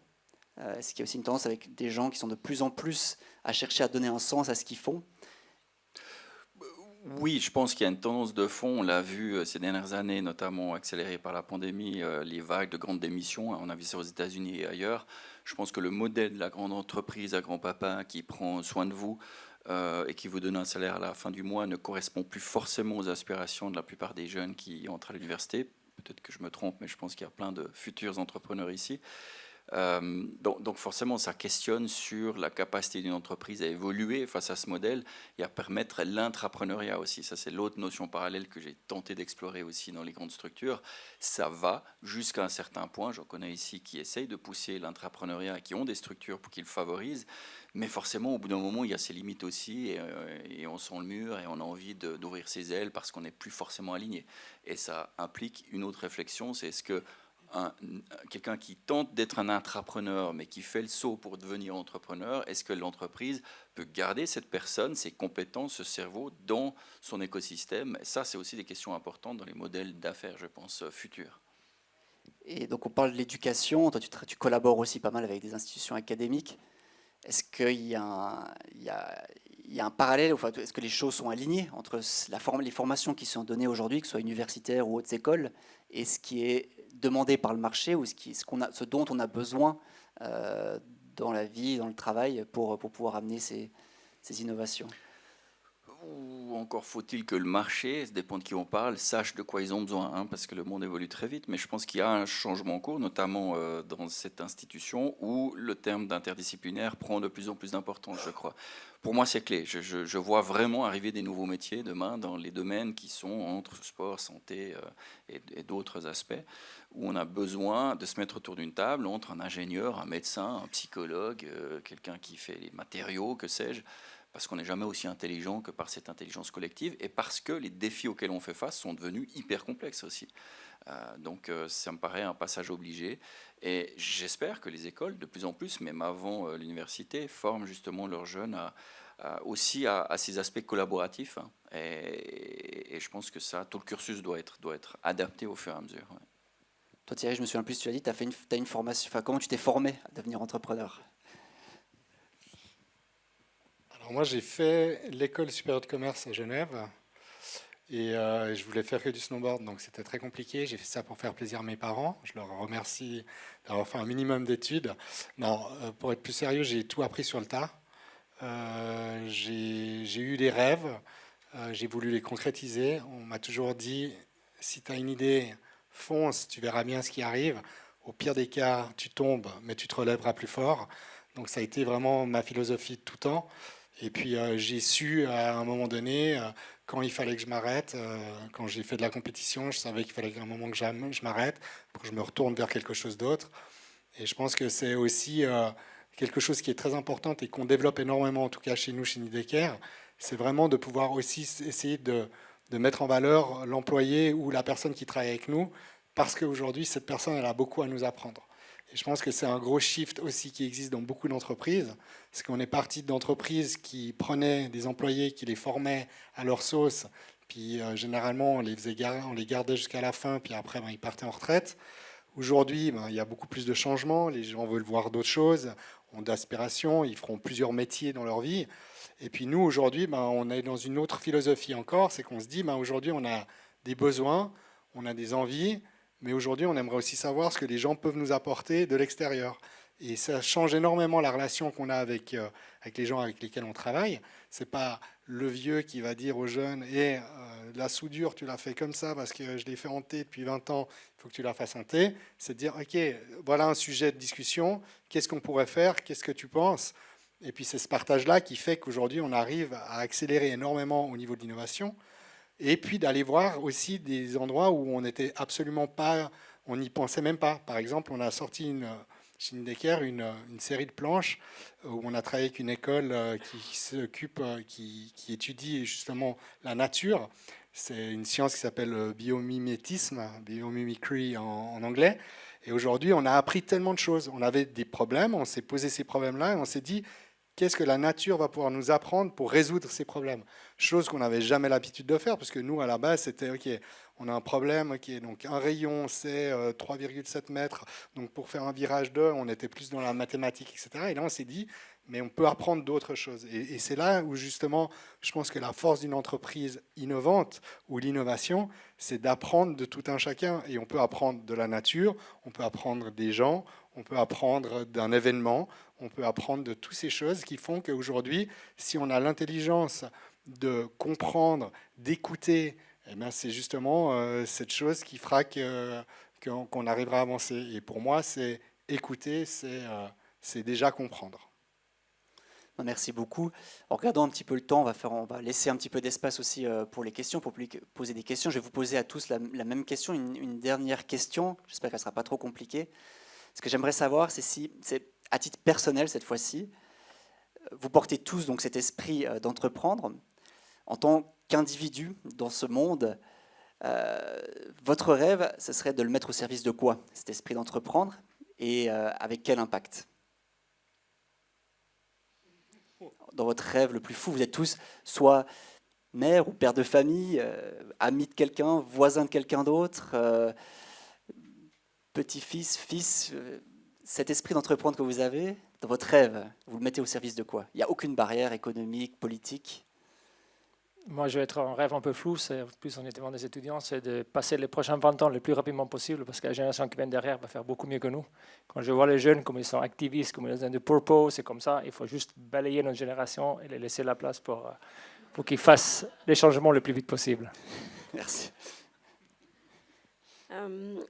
Est-ce qu'il y a aussi une tendance avec des gens qui sont de plus en plus à chercher à donner un sens à ce qu'ils font? Oui, je pense qu'il y a une tendance de fond. On l'a vu ces dernières années, notamment accélérée par la pandémie, les vagues de grandes démissions. On a vu ça aux États-Unis et ailleurs. Je pense que le modèle de la grande entreprise à grand-papa qui prend soin de vous et qui vous donne un salaire à la fin du mois ne correspond plus forcément aux aspirations de la plupart des jeunes qui entrent à l'université. Peut-être que je me trompe, mais je pense qu'il y a plein de futurs entrepreneurs ici. Donc forcément, ça questionne sur la capacité d'une entreprise à évoluer face à ce modèle et à permettre l'intrapreneuriat aussi. Ça, c'est l'autre notion parallèle que j'ai tenté d'explorer aussi dans les grandes structures. Ça va jusqu'à un certain point. J'en connais ici qui essayent de pousser l'intrapreneuriat, qui ont des structures pour qu'ils le favorisent. Mais forcément, au bout d'un moment, il y a ses limites aussi et on sent le mur et on a envie d'ouvrir ses ailes parce qu'on n'est plus forcément aligné. Et ça implique une autre réflexion, c'est est-ce que quelqu'un qui tente d'être un intrapreneur mais qui fait le saut pour devenir entrepreneur, est-ce que l'entreprise peut garder cette personne, ses compétences, ce cerveau dans son écosystème? Et ça, c'est aussi des questions importantes dans les modèles d'affaires, je pense, futurs. Et donc on parle de l'éducation, toi tu collabores aussi pas mal avec des institutions académiques. Est-ce qu'il y a un parallèle, enfin, est-ce que les choses sont alignées entre les formations qui sont données aujourd'hui, que ce soit universitaires ou autres écoles, et ce qui est demandé par le marché ou ce dont on a besoin dans la vie, dans le travail, pour pouvoir amener ces innovations? Ou encore faut-il que le marché, ça dépend de qui on parle, sache de quoi ils ont besoin, hein, parce que le monde évolue très vite. Mais je pense qu'il y a un changement en cours, notamment dans cette institution, où le terme d'interdisciplinaire prend de plus en plus d'importance, je crois. Pour moi, c'est clé. Je vois vraiment arriver des nouveaux métiers demain dans les domaines qui sont entre sport, santé et d'autres aspects, où on a besoin de se mettre autour d'une table entre un ingénieur, un médecin, un psychologue, quelqu'un qui fait les matériaux, que sais-je, parce qu'on n'est jamais aussi intelligent que par cette intelligence collective et parce que les défis auxquels on fait face sont devenus hyper complexes aussi. Donc ça me paraît un passage obligé et j'espère que les écoles, de plus en plus, même avant l'université, forment justement leurs jeunes aussi à ces aspects collaboratifs, hein. Et je pense que ça, tout le cursus doit être adapté au fur et à mesure. Ouais. Toi Thierry, je me souviens plus, tu as dit, tu as une formation, enfin, comment tu t'es formé à devenir entrepreneur? Alors moi, j'ai fait l'école supérieure de commerce à Genève et je voulais faire que du snowboard, donc c'était très compliqué. J'ai fait ça pour faire plaisir à mes parents. Je leur remercie d'avoir fait un minimum d'études. Non, pour être plus sérieux, j'ai tout appris sur le tas. J'ai eu des rêves, j'ai voulu les concrétiser. On m'a toujours dit, si tu as une idée, fonce, tu verras bien ce qui arrive. Au pire des cas, tu tombes, mais tu te relèveras plus fort. Donc ça a été vraiment ma philosophie de tout temps. Et puis j'ai su à un moment donné, quand il fallait que je m'arrête, quand j'ai fait de la compétition, je savais qu'il fallait qu'à un moment que je m'arrête pour que je me retourne vers quelque chose d'autre. Et je pense que c'est aussi quelque chose qui est très important et qu'on développe énormément, en tout cas chez nous, chez Nidecker, c'est vraiment de pouvoir aussi essayer de mettre en valeur l'employé ou la personne qui travaille avec nous, parce qu'aujourd'hui, cette personne, elle a beaucoup à nous apprendre. Et je pense que c'est un gros shift aussi qui existe dans beaucoup d'entreprises, parce qu'on est parti d'entreprises qui prenaient des employés, qui les formaient à leur sauce, puis généralement, on les gardait jusqu'à la fin, puis après, ils partaient en retraite. Aujourd'hui, il y a beaucoup plus de changements, les gens veulent voir d'autres choses, ont d'aspirations, ils feront plusieurs métiers dans leur vie. Et puis nous, aujourd'hui, on est dans une autre philosophie encore, c'est qu'on se dit, aujourd'hui, on a des besoins, on a des envies, mais aujourd'hui, on aimerait aussi savoir ce que les gens peuvent nous apporter de l'extérieur. Et ça change énormément la relation qu'on a avec les gens avec lesquels on travaille. Ce n'est pas le vieux qui va dire aux jeunes la soudure, tu l'as fait comme ça parce que je l'ai fait en T depuis 20 ans, il faut que tu la fasses en T. C'est de dire, OK, voilà un sujet de discussion, qu'est-ce qu'on pourrait faire, qu'est-ce que tu penses? Et puis c'est ce partage-là qui fait qu'aujourd'hui, on arrive à accélérer énormément au niveau de l'innovation. Et puis d'aller voir aussi des endroits où on n'était absolument pas, on n'y pensait même pas. Par exemple, on a sorti chez Indecker une série de planches où on a travaillé avec une école qui étudie justement la nature. C'est une science qui s'appelle biomimétisme, biomimicry en anglais. Et aujourd'hui, on a appris tellement de choses. On avait des problèmes, on s'est posé ces problèmes-là et on s'est dit, qu'est-ce que la nature va pouvoir nous apprendre pour résoudre ces problèmes? Chose qu'on n'avait jamais l'habitude de faire, parce que nous, à la base, c'était, OK, on a un problème, OK, donc un rayon, c'est 3,7 mètres, donc pour faire un virage 2, on était plus dans la mathématique, etc. Et là, on s'est dit, mais on peut apprendre d'autres choses. Et c'est là où, justement, je pense que la force d'une entreprise innovante, ou l'innovation, c'est d'apprendre de tout un chacun. Et on peut apprendre de la nature, on peut apprendre des gens, on peut apprendre d'un événement, on peut apprendre de toutes ces choses qui font qu'aujourd'hui, si on a l'intelligence de comprendre, d'écouter, c'est justement cette chose qui fera qu'on arrivera à avancer. Et pour moi, c'est écouter, c'est déjà comprendre. Merci beaucoup. En regardant un petit peu le temps, on va laisser un petit peu d'espace aussi pour les questions, pour poser des questions. Je vais vous poser à tous la même question, une dernière question. J'espère qu'elle ne sera pas trop compliquée. Ce que j'aimerais savoir, c'est à titre personnel cette fois-ci, vous portez tous donc cet esprit d'entreprendre. En tant qu'individu dans ce monde, votre rêve, ce serait de le mettre au service de quoi, cet esprit d'entreprendre, et avec quel impact? Dans votre rêve le plus fou, vous êtes tous soit mère ou père de famille, ami de quelqu'un, voisin de quelqu'un d'autre, petit-fils, fils, cet esprit d'entreprendre que vous avez, dans votre rêve, vous le mettez au service de quoi? Il n'y a aucune barrière économique, politique? Moi, je vais être un rêve un peu flou, c'est plus en étant des étudiants, c'est de passer les prochains 20 ans le plus rapidement possible, parce que la génération qui vient derrière va faire beaucoup mieux que nous. Quand je vois les jeunes, comme ils sont activistes, comme ils ont de purpose, c'est comme ça, il faut juste balayer notre génération et les laisser la place pour qu'ils fassent les changements le plus vite possible. Merci.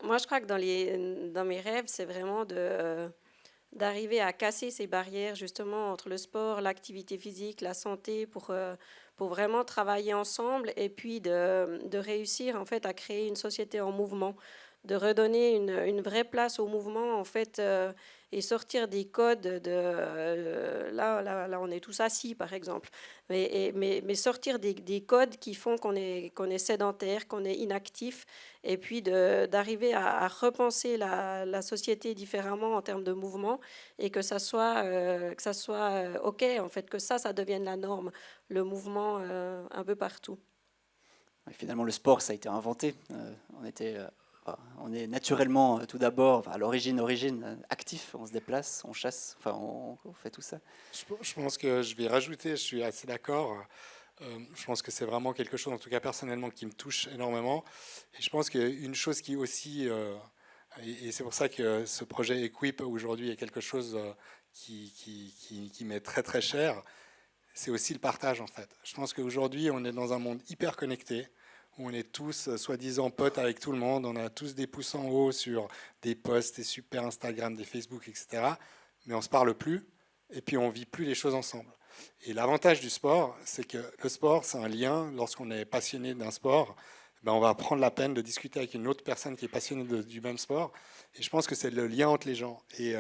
Moi, je crois que dans mes rêves, c'est vraiment d'arriver à casser ces barrières justement entre le sport, l'activité physique, la santé, pour vraiment travailler ensemble et puis de réussir en fait à créer une société en mouvement, de redonner une vraie place au mouvement en fait et sortir des codes là on est tous assis par exemple, mais sortir des codes qui font qu'on est sédentaire, qu'on est inactif, et puis d'arriver à repenser la société différemment en termes de mouvement, et que ça soit OK en fait, que ça devienne la norme, le mouvement un peu partout. Finalement, le sport, ça a été inventé. On est naturellement, tout d'abord, à l'origine, actif. On se déplace, on chasse, on fait tout ça. Je pense que je vais rajouter, je suis assez d'accord. Je pense que c'est vraiment quelque chose, en tout cas personnellement, qui me touche énormément. Et je pense qu'une chose qui aussi, et c'est pour ça que ce projet Equip aujourd'hui est quelque chose qui m'est très très cher, c'est aussi le partage en fait. Je pense qu'aujourd'hui, on est dans un monde hyper connecté, où on est tous soi-disant potes avec tout le monde, on a tous des pouces en haut sur des posts, des super Instagram, des Facebook, etc. Mais on ne se parle plus, et puis on ne vit plus les choses ensemble. Et l'avantage du sport, c'est que le sport, c'est un lien. Lorsqu'on est passionné d'un sport, on va prendre la peine de discuter avec une autre personne qui est passionnée du même sport. Et je pense que c'est le lien entre les gens. Et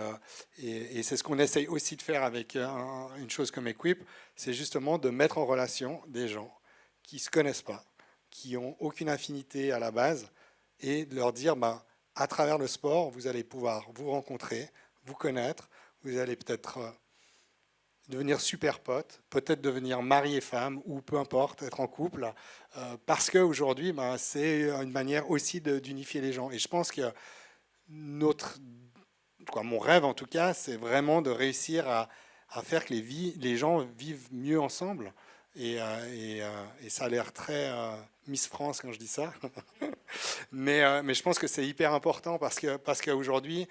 c'est ce qu'on essaye aussi de faire avec une chose comme Equip, c'est justement de mettre en relation des gens qui ne se connaissent pas, qui n'ont aucune affinité à la base, et de leur dire, à travers le sport, vous allez pouvoir vous rencontrer, vous connaître, vous allez peut-être devenir super potes, peut-être devenir mari et femme, ou peu importe, être en couple, parce qu'aujourd'hui, c'est une manière aussi d'unifier les gens. Et je pense que mon rêve en tout cas, c'est vraiment de réussir à faire que les gens vivent mieux ensemble. Et ça a l'air très Miss France quand je dis ça. mais je pense que c'est hyper important parce qu'aujourd'hui,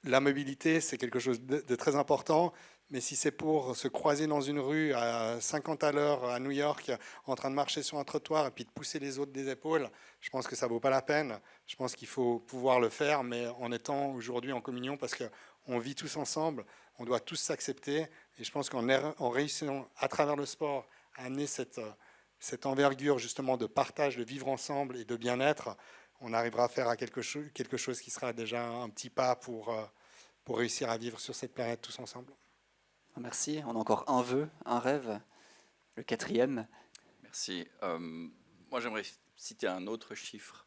la mobilité, c'est quelque chose de très important. Mais si c'est pour se croiser dans une rue à 50 à l'heure à New York, en train de marcher sur un trottoir et puis de pousser les autres des épaules, je pense que ça ne vaut pas la peine. Je pense qu'il faut pouvoir le faire, mais en étant aujourd'hui en communion, parce qu'on vit tous ensemble, on doit tous s'accepter. Et je pense qu'en réussissant à travers le sport à amener cette envergure justement de partage, de vivre ensemble et de bien-être, on arrivera à faire quelque chose qui sera déjà un petit pas pour réussir à vivre sur cette planète tous ensemble. Merci. On a encore un vœu, un rêve, le 4e. Merci. Moi, j'aimerais citer un autre chiffre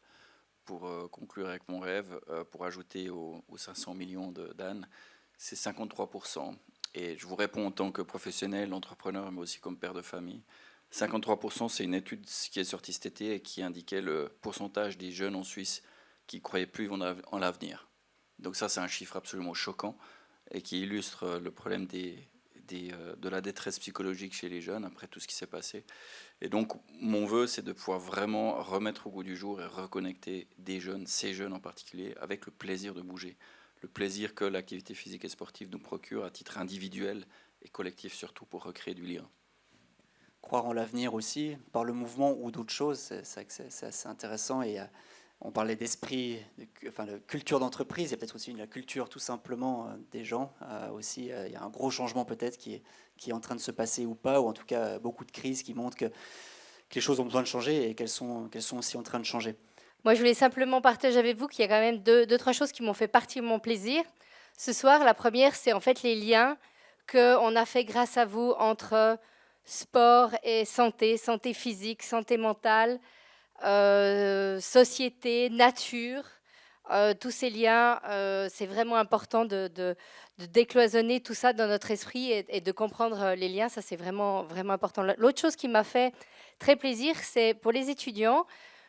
pour conclure avec mon rêve, pour ajouter aux 500 millions d'ânes, c'est 53%. Et je vous réponds en tant que professionnel, entrepreneur, mais aussi comme père de famille. 53%, c'est une étude qui est sortie cet été et qui indiquait le pourcentage des jeunes en Suisse qui ne croyaient plus en l'avenir. Donc ça, c'est un chiffre absolument choquant et qui illustre le problème de la détresse psychologique chez les jeunes après tout ce qui s'est passé. Et donc, mon vœu, c'est de pouvoir vraiment remettre au goût du jour et reconnecter des jeunes, ces jeunes en particulier, avec le plaisir de bouger, le plaisir que l'activité physique et sportive nous procure à titre individuel et collectif, surtout pour recréer du lien. Croire en l'avenir aussi, par le mouvement ou d'autres choses, c'est assez intéressant. Et on parlait d'esprit, de culture d'entreprise, il y a peut-être aussi la culture tout simplement des gens. Aussi, il y a un gros changement peut-être qui est en train de se passer ou pas, ou en tout cas beaucoup de crises qui montrent que les choses ont besoin de changer et qu'elles sont aussi en train de changer. Moi, je voulais simplement partager avec vous qu'il y a quand même deux, trois choses qui m'ont fait particulièrement plaisir. Ce soir, la première, c'est en fait les liens qu'on a fait grâce à vous entre sport et santé physique, santé mentale, société, nature. Tous ces liens, c'est vraiment important de décloisonner tout ça dans notre esprit et de comprendre les liens. Ça, c'est vraiment, vraiment important. L'autre chose qui m'a fait très plaisir, c'est pour les étudiants.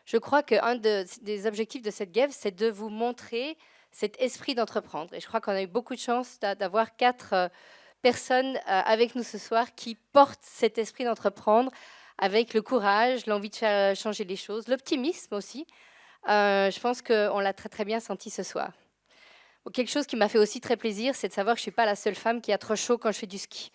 Je crois qu'un des objectifs de cette GEV, c'est de vous montrer cet esprit d'entreprendre. Et je crois qu'on a eu beaucoup de chance d'avoir 4 personnes avec nous ce soir qui portent cet esprit d'entreprendre avec le courage, l'envie de faire changer les choses, l'optimisme aussi. Je pense qu'on l'a très, très bien senti ce soir. Quelque chose qui m'a fait aussi très plaisir, c'est de savoir que je ne suis pas la seule femme qui a trop chaud quand je fais du ski.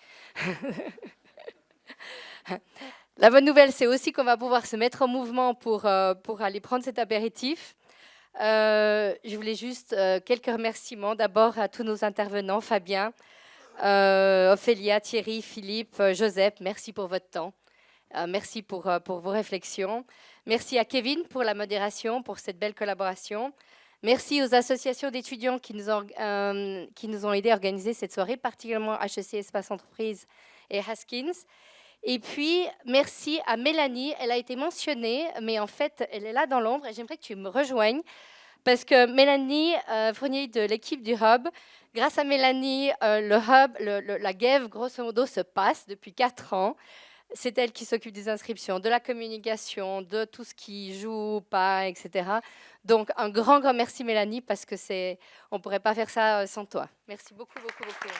La bonne nouvelle, c'est aussi qu'on va pouvoir se mettre en mouvement pour aller prendre cet apéritif. Je voulais juste quelques remerciements. D'abord à tous nos intervenants, Fabien, Ophélia, Thierry, Philippe, Joseph, merci pour votre temps. Merci pour vos réflexions. Merci à Kevin pour la modération, pour cette belle collaboration. Merci aux associations d'étudiants qui nous ont aidés à organiser cette soirée, particulièrement HEC Espace Entreprise et Haskins. Et puis, merci à Mélanie. Elle a été mentionnée, mais en fait, elle est là dans l'ombre et j'aimerais que tu me rejoignes parce que Mélanie Fournier de l'équipe du Hub, grâce à Mélanie, le Hub, la GEV, grosso modo, se passe depuis 4 ans. C'est elle qui s'occupe des inscriptions, de la communication, de tout ce qui joue, pas, etc. Donc, un grand, grand merci Mélanie parce que on ne pourrait pas faire ça sans toi. Merci beaucoup, beaucoup, beaucoup.